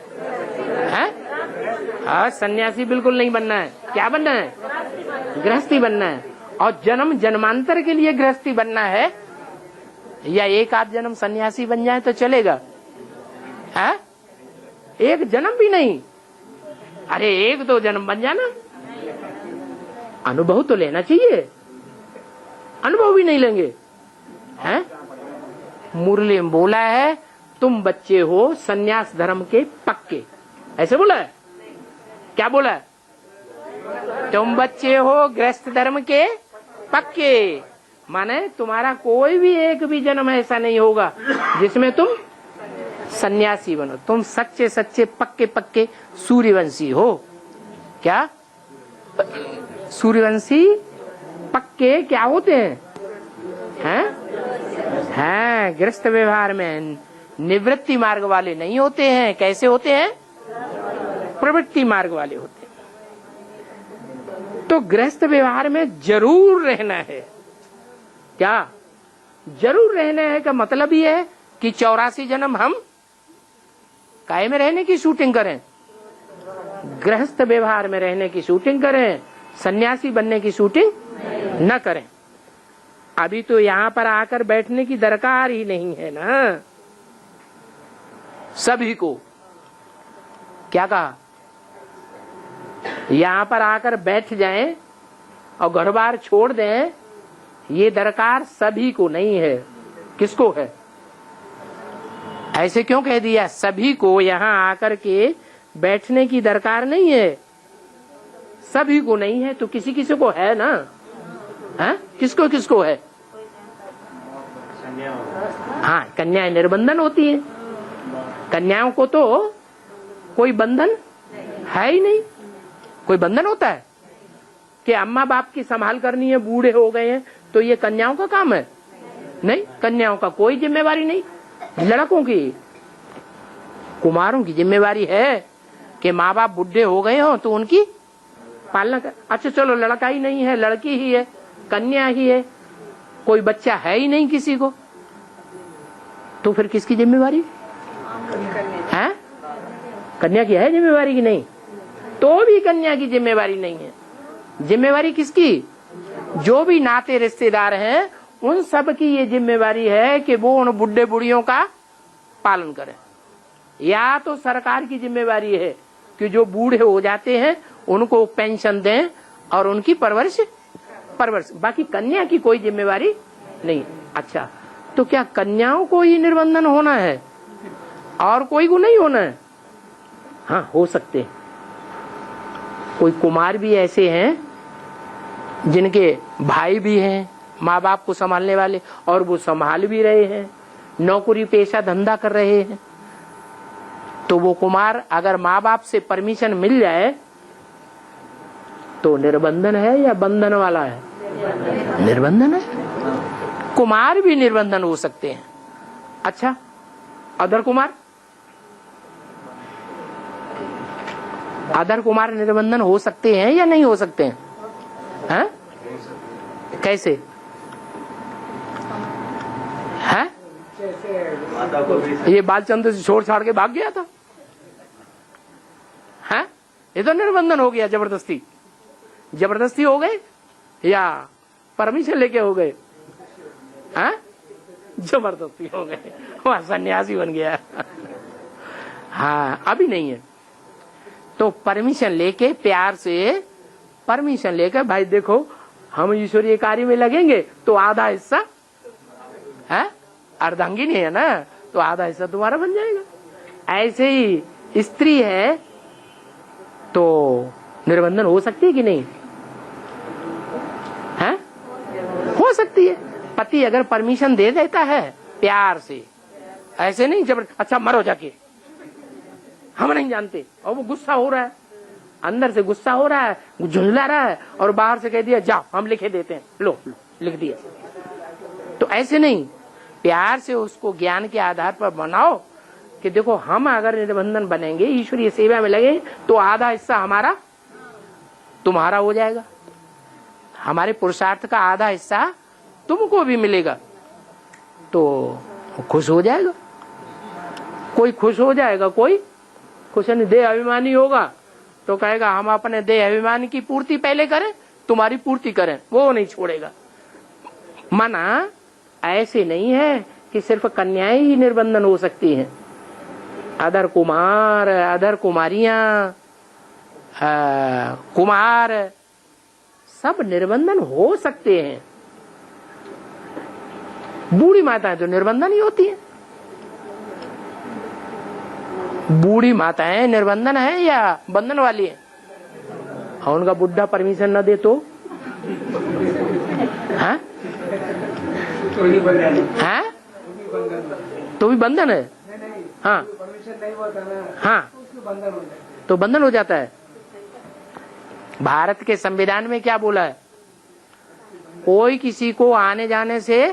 हाँ, सन्यासी बिल्कुल नहीं बनना है। क्या बनना है? गृहस्थी बनना है। और जन्म जन्मांतर के लिए गृहस्थी बनना है, या एक आध जन्म सन्यासी बन जाए तो चलेगा? है? एक जन्म भी नहीं, अरे एक दो जन्म बन जाना। अनुभव तो लेना चाहिए, अनुभव भी नहीं लेंगे। हैं? मुरली में बोला है तुम बच्चे हो सन्यास धर्म के पक्के, ऐसे बोला है? क्या बोला है? तुम बच्चे हो गृहस्थ धर्म के पक्के, माने तुम्हारा कोई भी एक भी जन्म ऐसा नहीं होगा जिसमें तुम सन्यासी बनो। तुम सच्चे सच्चे पक्के पक्के सूर्यवंशी हो। क्या सूर्यवंशी पक्के क्या होते हैं? हैं, गृहस्थ व्यवहार में निवृत्ति मार्ग वाले नहीं होते हैं। कैसे होते हैं? प्रवृत्ति मार्ग वाले होते हैं। तो गृहस्थ व्यवहार में जरूर रहना है। क्या जरूर रहना है का मतलब ये है कि 84 जन्म हम काय में रहने की शूटिंग करें? गृहस्थ व्यवहार में रहने की शूटिंग करें, सन्यासी बनने की शूटिंग न करें। अभी तो यहाँ पर आकर बैठने की दरकार ही नहीं है ना। सभी को क्या कहा? यहाँ पर आकर बैठ जाएं और घर बार छोड़ दें, ये दरकार सभी को नहीं है। किसको है? ऐसे क्यों कह दिया? सभी को यहाँ आकर के बैठने की दरकार नहीं है। सभी को नहीं है तो किसी किसी को है ना। है? किसको किसको है? हाँ, कन्याएं निर्बंधन होती हैं। कन्याओं को तो कोई बंधन है ही नहीं। कोई बंधन होता है कि अम्मा बाप की संभाल करनी है, बूढ़े हो गए हैं, तो ये कन्याओं का काम है? नहीं, कन्याओं का कोई जिम्मेवारी नहीं। लड़कों की, कुमारों की जिम्मेवारी है कि माँ बाप बुढ़े हो गए हो तो उनकी पालना कर। अच्छा चलो, लड़का ही नहीं है, लड़की ही है, कन्या ही है, कोई बच्चा है ही नहीं किसी को, तो फिर किसकी जिम्मेवारी है? कन्या की है जिम्मेवारी की नहीं? तो भी कन्या की जिम्मेवारी नहीं है। जिम्मेवारी किसकी? जो भी नाते रिश्तेदार हैं उन सब की ये जिम्मेवारी है कि वो उन बुढ़े बुढ़ियों का पालन करें। या तो सरकार की जिम्मेवारी है कि जो बूढ़े हो जाते हैं उनको पेंशन दें और उनकी परवरिश। बाकी कन्या की कोई जिम्मेवारी नहीं। अच्छा, तो क्या कन्याओं को ही निर्बंधन होना है और कोई को नहीं होना है? हाँ, हो सकते हैं। कोई कुमार भी ऐसे हैं जिनके भाई भी हैं माँ बाप को संभालने वाले, और वो संभाल भी रहे हैं, नौकरी पेशा धंधा कर रहे हैं। तो वो कुमार अगर माँ बाप से परमिशन मिल जाए तो निर्बंधन है या बंधन वाला है? निर्बंधन है। कुमार भी निर्बंधन हो सकते हैं। अच्छा, अदर कुमार? अदर कुमार निर्बंधन हो सकते हैं या नहीं हो सकते हैं? हैं? कैसे है? ये बालचंद्र से छोड़ छाड़ के भाग गया था, हैं? ये तो निर्बंधन हो गया। जबरदस्ती जबरदस्ती हो गए या परमिशन लेके हो गए? हैं? जबरदस्ती हो गए, वह सन्यासी बन गया। हाँ, अभी नहीं है तो परमिशन लेके, प्यार से परमिशन लेकर, भाई देखो हम ईश्वरीय कार्य में लगेंगे तो आधा हिस्सा है, अर्धांगिनी है ना, तो आधा हिस्सा तुम्हारा बन जाएगा। ऐसे ही स्त्री है तो निर्बंधन हो सकती है कि नहीं? है? हो सकती है। पति अगर परमिशन दे देता है प्यार से, ऐसे नहीं जबर, अच्छा मरो जाके, हम नहीं जानते, और वो गुस्सा हो रहा है, अंदर से गुस्सा हो रहा है, झुंझला रहा है, और बाहर से कह दिया जाओ हम लिखे देते हैं, लो लिख दिया। तो ऐसे नहीं, प्यार से उसको ज्ञान के आधार पर बनाओ कि देखो हम अगर निर्बंधन बनेंगे, ईश्वरीय सेवा में लगे, तो आधा हिस्सा हमारा तुम्हारा हो जाएगा, हमारे पुरुषार्थ का आधा हिस्सा तुमको भी मिलेगा, तो खुश हो जाएगा। कोई खुश हो जाएगा, कोई खुश नहीं। देह अभिमानी होगा तो कहेगा हम अपने देह अभिमान की पूर्ति पहले करें, तुम्हारी पूर्ति करें, वो नहीं छोड़ेगा। मना ऐसे नहीं है कि सिर्फ कन्याएं ही निर्बंधन हो सकती हैं। अदर कुमार, अदर कुमारियां, कुमार सब निर्बंधन हो सकते हैं। बूढ़ी माताएं तो निर्बंधन ही होती है। बूढ़ी माताएं निर्बंधन है या बंधन वाली है? और उनका बुढ़ा परमिशन न दे तो हाँ? हाँ? तो भी बंधन है। हाँ हाँ, तो बंधन हो जाता है। भारत के संविधान में क्या बोला है? कोई किसी को आने जाने से,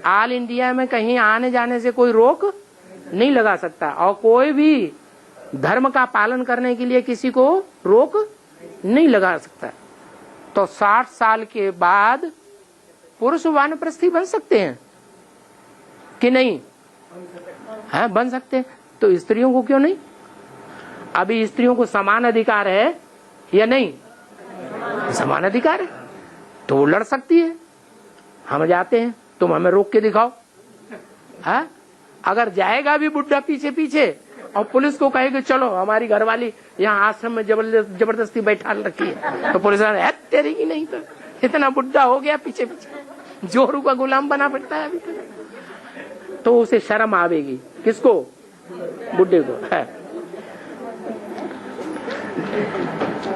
ऑल इंडिया में कहीं आने जाने से कोई रोक नहीं लगा सकता, और कोई भी धर्म का पालन करने के लिए किसी को रोक नहीं लगा सकता। तो 60 साल के बाद पुरुष वानप्रस्थी बन सकते हैं कि नहीं? हाँ, बन सकते हैं। तो स्त्रियों को क्यों नहीं? अभी स्त्रियों को समान अधिकार है या नहीं? समान अधिकार है, तो वो लड़ सकती है। हम जाते हैं, तुम हमें रोक के दिखाओ। हाँ, अगर जाएगा भी बुढ़ा पीछे पीछे और पुलिस को कहेगा चलो हमारी घरवाली यहाँ आश्रम में जबरदस्ती बैठा रखी है, तो पुलिस तेरी की नहीं, तो इतना बुढ़ा हो गया पीछे पीछे जोरू का गुलाम बना फिरता है अभी तक, तो उसे शर्म आवेगी। किसको? बुढ़े को है।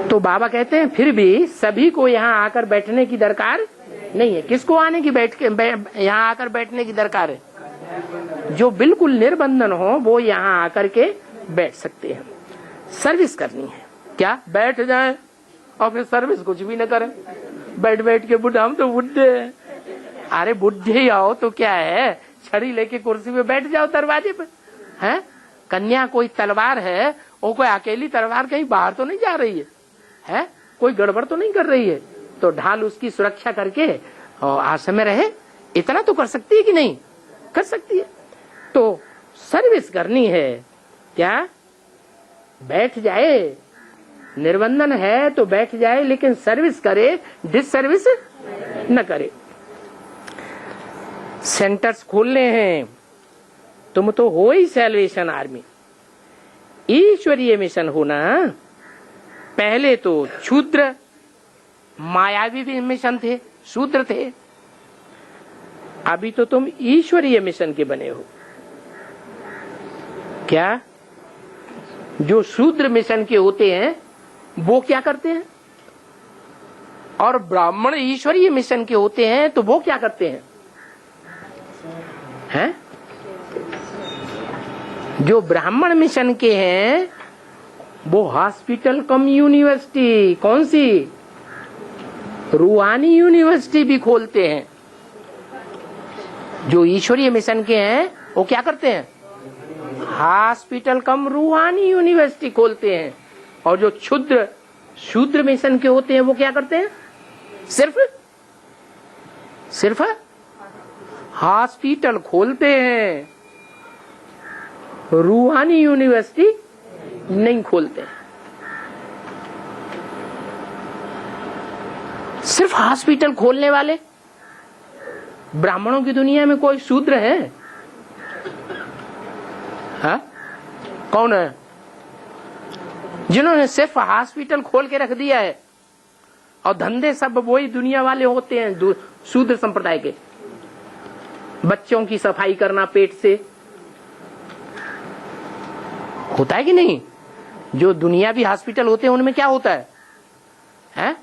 तो बाबा कहते हैं फिर भी सभी को यहाँ आकर बैठने की दरकार नहीं है। किसको आने की यहाँ आकर बैठने की दरकार है? जो बिल्कुल निर्बंधन हो वो यहाँ आकर के बैठ सकते हैं। सर्विस करनी है क्या? बैठ जाए और फिर सर्विस कुछ भी न करें, बैठ बैठ के बुढ़ा, हम तो बुढ़े हैं। अरे बुढ़े ही आओ तो क्या है, छड़ी लेके कुर्सी पे बैठ जाओ दरवाजे पे, हैं? कन्या कोई तलवार है, वो कोई अकेली तलवार कहीं बाहर तो नहीं जा रही है, हैं? कोई गड़बड़ तो नहीं कर रही है, तो ढाल उसकी सुरक्षा करके और आश्रम में रहे। इतना तो कर सकती है कि नहीं? कर सकती है। तो सर्विस करनी है क्या? बैठ जाए, निर्बंधन है तो बैठ जाए, लेकिन सर्विस करे, डिसर्विस न करे। सेंटर्स खोलने हैं, तुम तो हो ही सैल्वेशन आर्मी। ईश्वरीय मिशन होना। पहले तो शूद्र मायावी भी मिशन थे, शूद्र थे। अभी तो तुम ईश्वरीय मिशन के बने हो। क्या? जो शूद्र मिशन के होते हैं वो क्या करते हैं, और ब्राह्मण ईश्वरीय मिशन के होते हैं तो वो क्या करते हैं? हैं? जो ब्राह्मण मिशन के हैं वो हॉस्पिटल कम यूनिवर्सिटी, कौन सी? रूहानी यूनिवर्सिटी भी खोलते हैं। जो ईश्वरीय मिशन के हैं वो क्या करते हैं? हॉस्पिटल कम रूहानी यूनिवर्सिटी खोलते हैं। और जो शूद्र मिशन के होते हैं वो क्या करते हैं? सिर्फ हॉस्पिटल खोलते हैं, रूहानी यूनिवर्सिटी नहीं खोलते। सिर्फ हॉस्पिटल खोलने वाले ब्राह्मणों की दुनिया में कोई शूद्र है? हाँ? कौन है जिन्होंने सिर्फ हॉस्पिटल खोल के रख दिया है, और धंधे सब वही दुनिया वाले होते हैं शूद्र संप्रदाय के। बच्चों की सफाई करना पेट से होता है कि नहीं? जो दुनिया भी हॉस्पिटल होते हैं उनमें क्या होता है? हैं?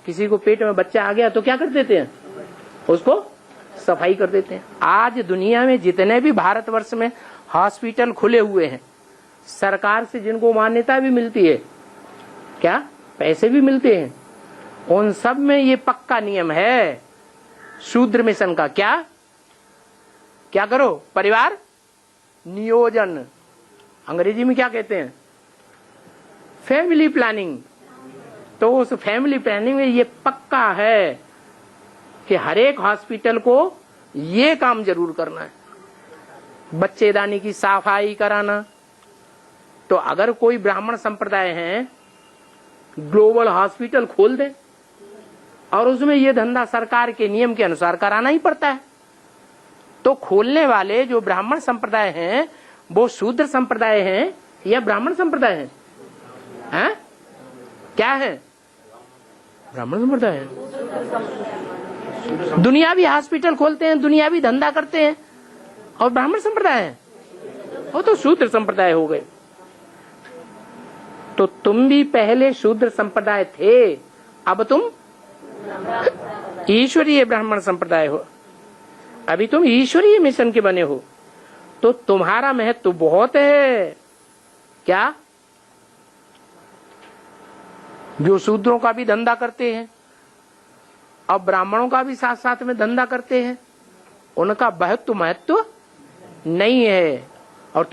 किसी को पेट में बच्चा आ गया तो क्या कर देते हैं? उसको सफाई कर देते हैं। आज दुनिया में जितने भी भारतवर्ष में हॉस्पिटल खुले हुए हैं, सरकार से जिनको मान्यता भी मिलती है, क्या पैसे भी मिलते हैं, उन सब में ये पक्का नियम है शूद्र मिशन का। क्या क्या करो? परिवार नियोजन, अंग्रेजी में क्या कहते हैं? Family planning. तो उस फैमिली प्लानिंग में ये पक्का है कि हर एक हॉस्पिटल को ये काम जरूर करना है। बच्चेदानी की सफाई कराना। तो अगर कोई ब्राह्मण संप्रदाय है ग्लोबल हॉस्पिटल खोल दे और उसमें ये धंधा सरकार के नियम के अनुसार कराना ही पड़ता है, तो खोलने वाले जो ब्राह्मण संप्रदाय हैं वो शूद्र संप्रदाय हैं या ब्राह्मण संप्रदाय हैं? हैं? क्या है? ब्राह्मण संप्रदाय है। दुनियावी हॉस्पिटल खोलते हैं, दुनियावी धंधा करते हैं और ब्राह्मण संप्रदाय है, वो तो शूद्र संप्रदाय हो गए। तो तुम भी पहले शूद्र संप्रदाय थे, अब तुम ईश्वरीय ब्राह्मण संप्रदाय हो, अभी तुम ईश्वरीय मिशन के बने हो, तो तुम्हारा महत्व तो बहुत है। क्या? जो शूद्रों का भी धंधा करते हैं और ब्राह्मणों का भी साथ साथ में धंधा करते हैं, उनका महत्व नहीं है, और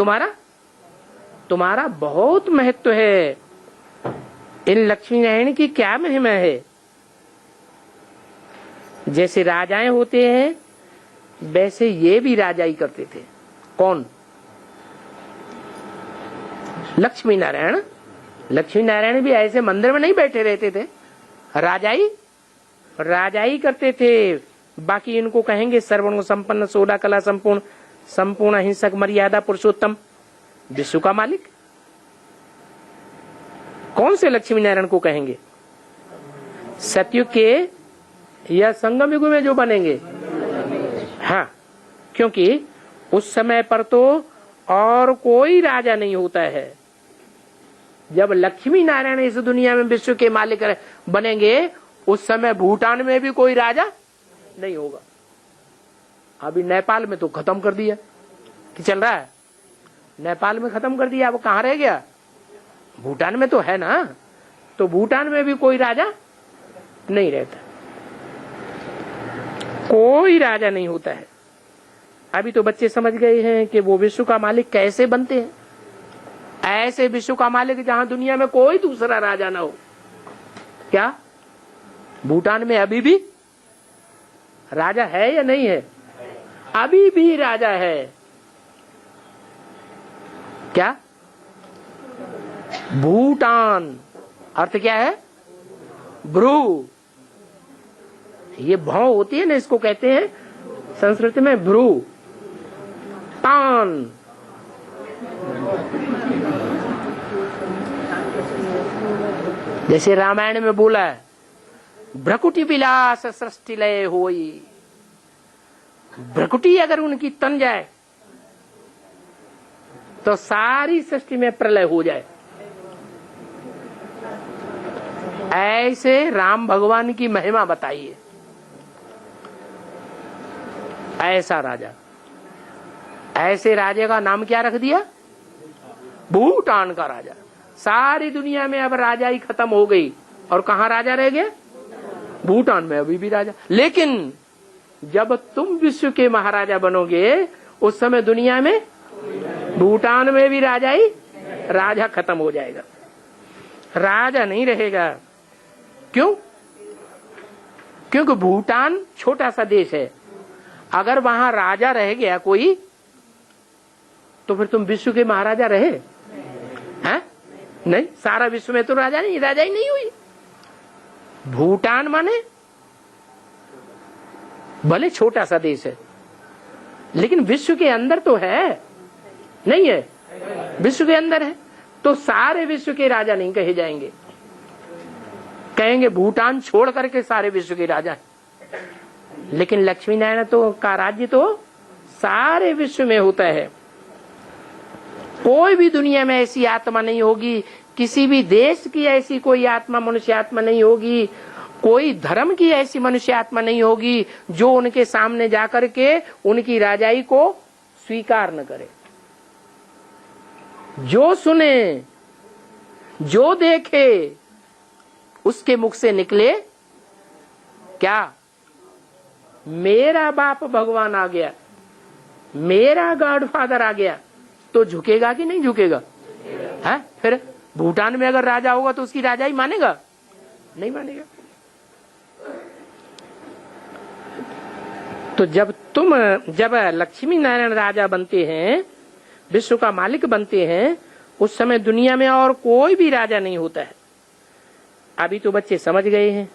तुम्हारा बहुत महत्व है। इन लक्ष्मी नारायण की क्या महिमा है? जैसे राजाएं होते हैं वैसे ये भी राजाई करते थे। कौन? लक्ष्मी नारायण। लक्ष्मी नारायण भी ऐसे मंदिर में नहीं बैठे रहते थे, राजाई करते थे। बाकी इनको कहेंगे सर्वगुण संपन्न, 16 कला संपूर्ण, संपूर्ण अहिंसक, मर्यादा पुरुषोत्तम, विश्व का मालिक। कौन से लक्ष्मी नारायण को कहेंगे? सतयुग के या संगम युग में जो बनेंगे? हाँ, क्योंकि उस समय पर तो और कोई राजा नहीं होता है। जब लक्ष्मी नारायण इस दुनिया में विश्व के मालिक बनेंगे, उस समय भूटान में भी कोई राजा नहीं होगा। अभी नेपाल में तो खत्म कर दिया, कि चल रहा है नेपाल में खत्म कर दिया, अब कहाँ रह गया? भूटान में तो है ना, तो भूटान में भी कोई राजा नहीं रहता, कोई राजा नहीं होता है। अभी तो बच्चे समझ गए हैं कि वो विश्व का मालिक कैसे बनते हैं। ऐसे विश्व का मालिक जहां दुनिया में कोई दूसरा राजा ना हो। क्या भूटान में अभी भी राजा है या नहीं है? अभी भी राजा है। क्या? भूटान अर्थ क्या है? भ्रू। ये भौं होती है ना, इसको कहते हैं संस्कृत में भ्रू टान। जैसे रामायण में बोला है, भ्रकुटी विलास सृष्टि लय होई। भ्रकुटी अगर उनकी तन जाए तो सारी सृष्टि में प्रलय हो जाए। ऐसे राम भगवान की महिमा बताइए। ऐसा राजा, ऐसे राजे का नाम क्या रख दिया? भूटान का राजा। सारी दुनिया में अब राजा ही खत्म हो गई, और कहाँ राजा रह गया? भूटान में अभी भी राजा। लेकिन जब तुम विश्व के महाराजा बनोगे, उस समय दुनिया में भूटान में भी राजा खत्म हो जाएगा, राजा नहीं रहेगा। क्यों? क्योंकि भूटान छोटा सा देश है। अगर वहां राजा रह गया कोई, तो फिर तुम विश्व के महाराजा रहे हैं? नहीं, सारा विश्व में तो राजा ही नहीं हुई। भूटान माने भले छोटा सा देश है, लेकिन विश्व के अंदर तो है, नहीं है? विश्व के अंदर है, तो सारे विश्व के राजा नहीं कहे जाएंगे, कहेंगे भूटान छोड़ करके सारे विश्व के राजा। लेकिन लक्ष्मी नारायण तो का राज्य तो सारे विश्व में होता है। कोई भी दुनिया में ऐसी आत्मा नहीं होगी, किसी भी देश की ऐसी कोई आत्मा, मनुष्य आत्मा नहीं होगी, कोई धर्म की ऐसी मनुष्य आत्मा नहीं होगी जो उनके सामने जाकर के उनकी राजाई को स्वीकार न करे। जो सुने, जो देखे, उसके मुख से निकले क्या? मेरा बाप भगवान आ गया, मेरा गॉडफादर आ गया, तो झुकेगा कि नहीं झुकेगा? है? फिर भूटान में अगर राजा होगा तो उसकी राजाई मानेगा? नहीं मानेगा। तो जब लक्ष्मी नारायण राजा बनते हैं, विश्व का मालिक बनते हैं, उस समय दुनिया में और कोई भी राजा नहीं होता है। अभी तो बच्चे समझ गए हैं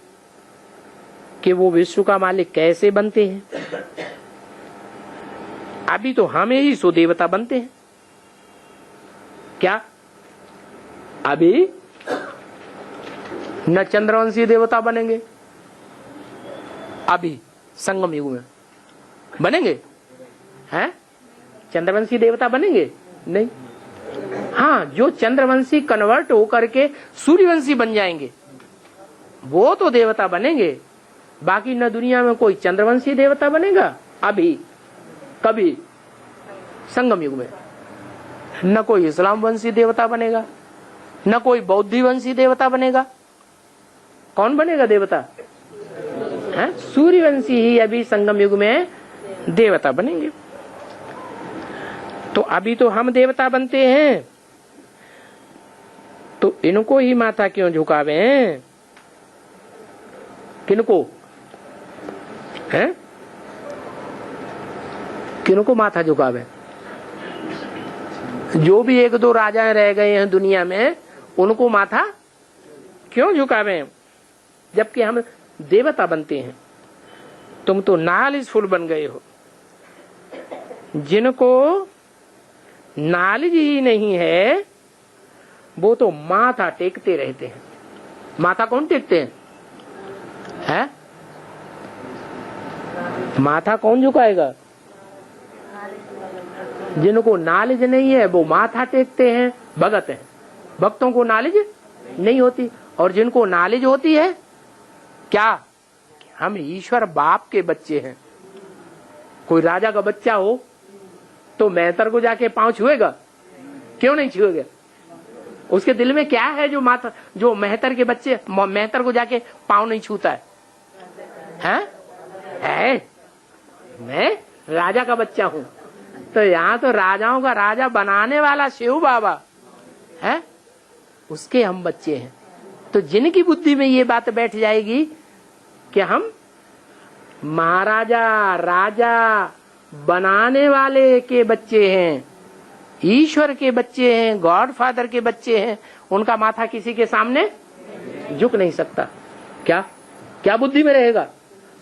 कि वो विश्व का मालिक कैसे बनते हैं। अभी तो हम ही सो देवता बनते हैं। क्या अभी न चंद्रवंशी देवता बनेंगे? अभी संगम युग में बनेंगे हैं? चंद्रवंशी देवता बनेंगे? नहीं। हाँ, जो चंद्रवंशी कन्वर्ट होकर के सूर्यवंशी बन जाएंगे वो तो देवता बनेंगे। बाकी न दुनिया में कोई चंद्रवंशी देवता बनेगा अभी कभी संगम युग में, न कोई इस्लाम वंशी देवता बनेगा, न कोई बौद्धी वंशी देवता बनेगा। कौन बनेगा देवता? है सूर्यवंशी ही अभी संगम युग में देवता बनेंगे। तो अभी तो हम देवता बनते हैं, तो इनको ही माथा क्यों झुकावे हैं? किनको है? किनको माथा झुकावे? जो भी एक दो राजाएं रह गए हैं दुनिया में, उनको माथा क्यों झुकावे जबकि हम देवता बनते हैं? तुम तो नॉलेजफुल बन गए हो। जिनको नॉलेज ही नहीं है वो तो माथा टेकते रहते हैं। माथा कौन टेकते हैं? माथा कौन झुकाएगा? जिनको नॉलेज नहीं है वो माथा टेकते हैं, भगत हैं। भक्तों को नॉलेज नहीं होती, और जिनको नॉलेज होती है क्या? हम ईश्वर बाप के बच्चे हैं। कोई राजा का बच्चा हो तो मेहतर को जाके पांव छुएगा? क्यों नहीं छुएगा? उसके दिल में क्या है जो मेहतर के बच्चे मेहतर को जाके पांव नहीं छूता है? मैं राजा का बच्चा हूँ, तो यहाँ तो राजाओं का राजा बनाने वाला शिव बाबा है, उसके हम बच्चे हैं। तो जिनकी बुद्धि में ये बात बैठ जाएगी कि हम महाराजा राजा बनाने वाले के बच्चे हैं, ईश्वर के बच्चे हैं, गॉड फादर के बच्चे हैं, उनका माथा किसी के सामने झुक नहीं सकता। क्या क्या बुद्धि में रहेगा?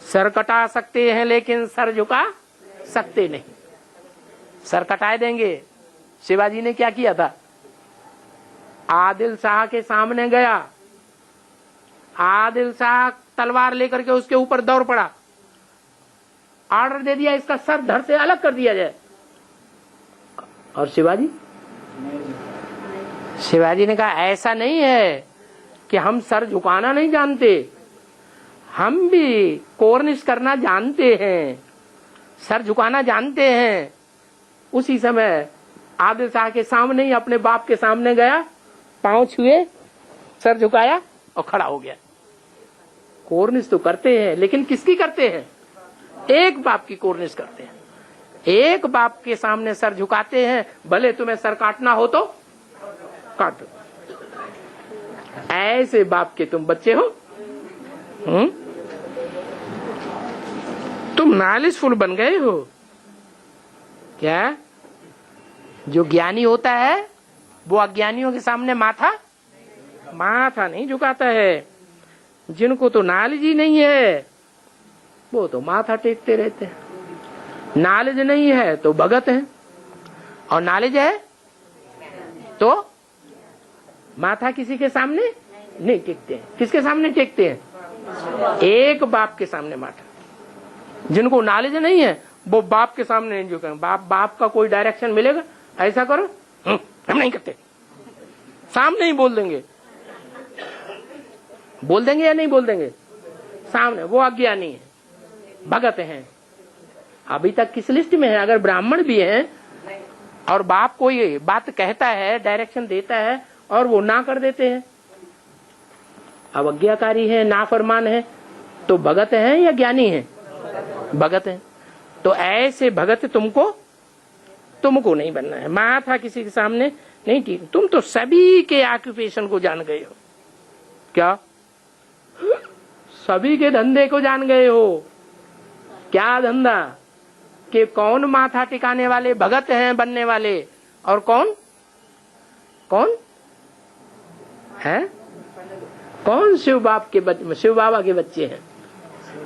सर कटा सकते हैं लेकिन सर झुका सकते नहीं। सर कटाए देंगे। शिवाजी ने क्या किया था? आदिल शाह के सामने गया, आदिल शाह तलवार लेकर के उसके ऊपर दौड़ पड़ा, ऑर्डर दे दिया इसका सर धड़ से अलग कर दिया जाए। और शिवाजी ने कहा ऐसा नहीं है कि हम सर झुकाना नहीं जानते, हम भी कोर्निश करना जानते हैं, सर झुकाना जानते हैं। उसी समय आदिल शाह के सामने ही अपने बाप के सामने गया, पांव छुए, सर झुकाया और खड़ा हो गया। कोर्निश तो करते हैं, लेकिन किसकी करते हैं? एक बाप की कोर्निश करते हैं। एक बाप के सामने सर झुकाते हैं, भले तुम्हें सर काटना हो तो काटो। ऐसे बाप के तुम बच्चे हो। तुम नॉलेजफुल बन गए हो क्या? जो ज्ञानी होता है वो अज्ञानियों के सामने माथा नहीं झुकाता है। जिनको तो नॉलेज ही नहीं है वो तो माथा टेकते रहते हैं। नॉलेज नहीं है तो भगत हैं, और नॉलेज है तो माथा किसी के सामने नहीं टेकते हैं। किसके सामने टेकते हैं? एक बाप के सामने माथा। जिनको नॉलेज नहीं है वो बाप के सामने नहीं झुकेंगे। बाप का कोई डायरेक्शन मिलेगा, ऐसा करो, हम नहीं करते, सामने ही बोल देंगे या नहीं बोल देंगे? सामने। वो अज्ञानी है, भगत हैं। अभी तक किस लिस्ट में है? अगर ब्राह्मण भी हैं और बाप कोई बात कहता है, डायरेक्शन देता है और वो ना कर देते हैं, अवज्ञाकारी है, नाफरमान है, तो भगत हैं या ज्ञानी हैं? भगत हैं। तो ऐसे भगत तुमको नहीं बनना है। माथा किसी के सामने नहीं ठीक। तुम तो सभी के ऑक्यूपेशन को जान गए हो। क्या? सभी के धंधे को जान गए हो। क्या धंधा कि कौन माथा टिकाने वाले भगत हैं बनने वाले, और कौन कौन है, कौन शिव बाबा के बच्चे हैं।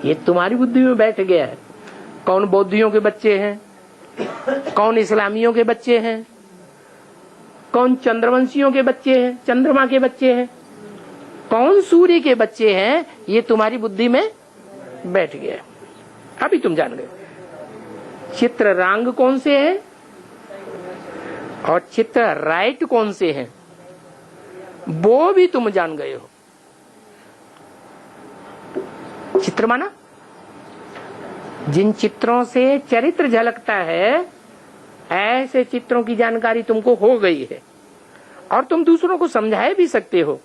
ये तुम्हारी बुद्धि में बैठ गया है। कौन बौद्धियों के बच्चे हैं, कौन इस्लामियों के बच्चे हैं, कौन चंद्रवंशियों के बच्चे हैं, चंद्रमा के बच्चे हैं, कौन सूर्य के बच्चे हैं, ये तुम्हारी बुद्धि में बैठ गया है। अभी तुम जान गए चित्र रंग कौन से हैं और चित्र राइट कौन से हैं, वो भी तुम जान गए हो। चित्र माना जिन चित्रों से चरित्र झलकता है, ऐसे चित्रों की जानकारी तुमको हो गई है और तुम दूसरों को समझा भी सकते हो।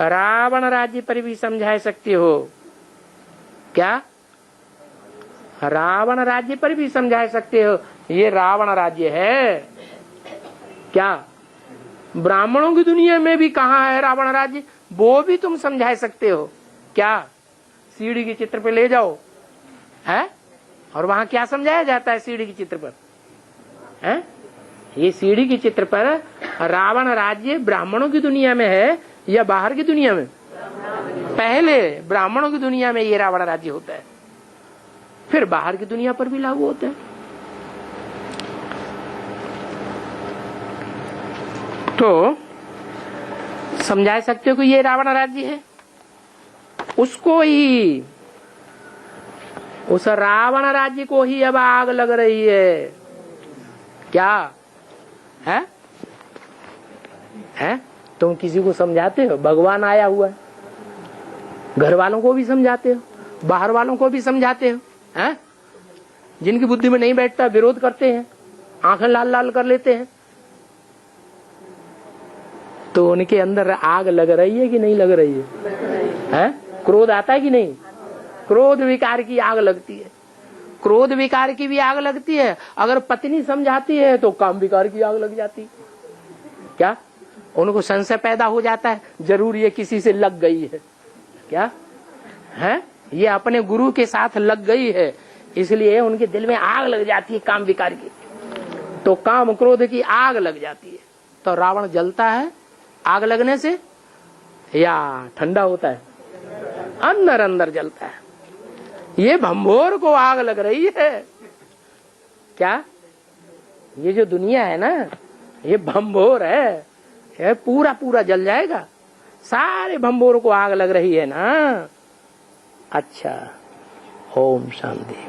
रावण राज्य पर भी समझा सकते हो। क्या? रावण राज्य पर भी समझा सकते हो। ये रावण राज्य है क्या? ब्राह्मणों की दुनिया में भी कहाँ है रावण राज्य, वो भी तुम समझा सकते हो। क्या? सीढ़ी के चित्र पे ले जाओ है, और वहां क्या समझाया जाता है सीढ़ी के चित्र पर है? ये सीढ़ी के चित्र पर रावण राज्य ब्राह्मणों की दुनिया में है या बाहर की दुनिया में? पहले ब्राह्मणों की दुनिया में ये रावण राज्य होता है, फिर बाहर की दुनिया पर भी लागू होता है। तो समझा सकते हो कि ये रावण राज्य है। उसको ही, उस रावण राज्य को ही अब आग लग रही है। क्या है? तुम किसी को समझाते हो? भगवान आया हुआ है, घर वालों को भी समझाते हो, बाहर वालों को भी समझाते हो हैं? जिनकी बुद्धि में नहीं बैठता विरोध करते हैं, आंखें लाल लाल कर लेते हैं। तो उनके अंदर आग लग रही है कि नहीं लग रही है? क्रोध आता है कि नहीं? क्रोध विकार की आग लगती है। क्रोध विकार की भी आग लगती है। अगर पत्नी समझाती है तो काम विकार की आग लग जाती है। क्या? उनको संशय पैदा हो जाता है, जरूर ये किसी से लग गई है। क्या है? ये अपने गुरु के साथ लग गई है, इसलिए उनके दिल में आग लग जाती है काम विकार की। तो काम क्रोध की आग लग जाती है। तो रावण जलता है आग लगने से या ठंडा होता है? अंदर अंदर जलता है। ये भंभोर को आग लग रही है। क्या? ये जो दुनिया है ना, ये भंभोर है, ये पूरा पूरा जल जाएगा। सारे भंभोर को आग लग रही है ना। अच्छा, ओम शांति।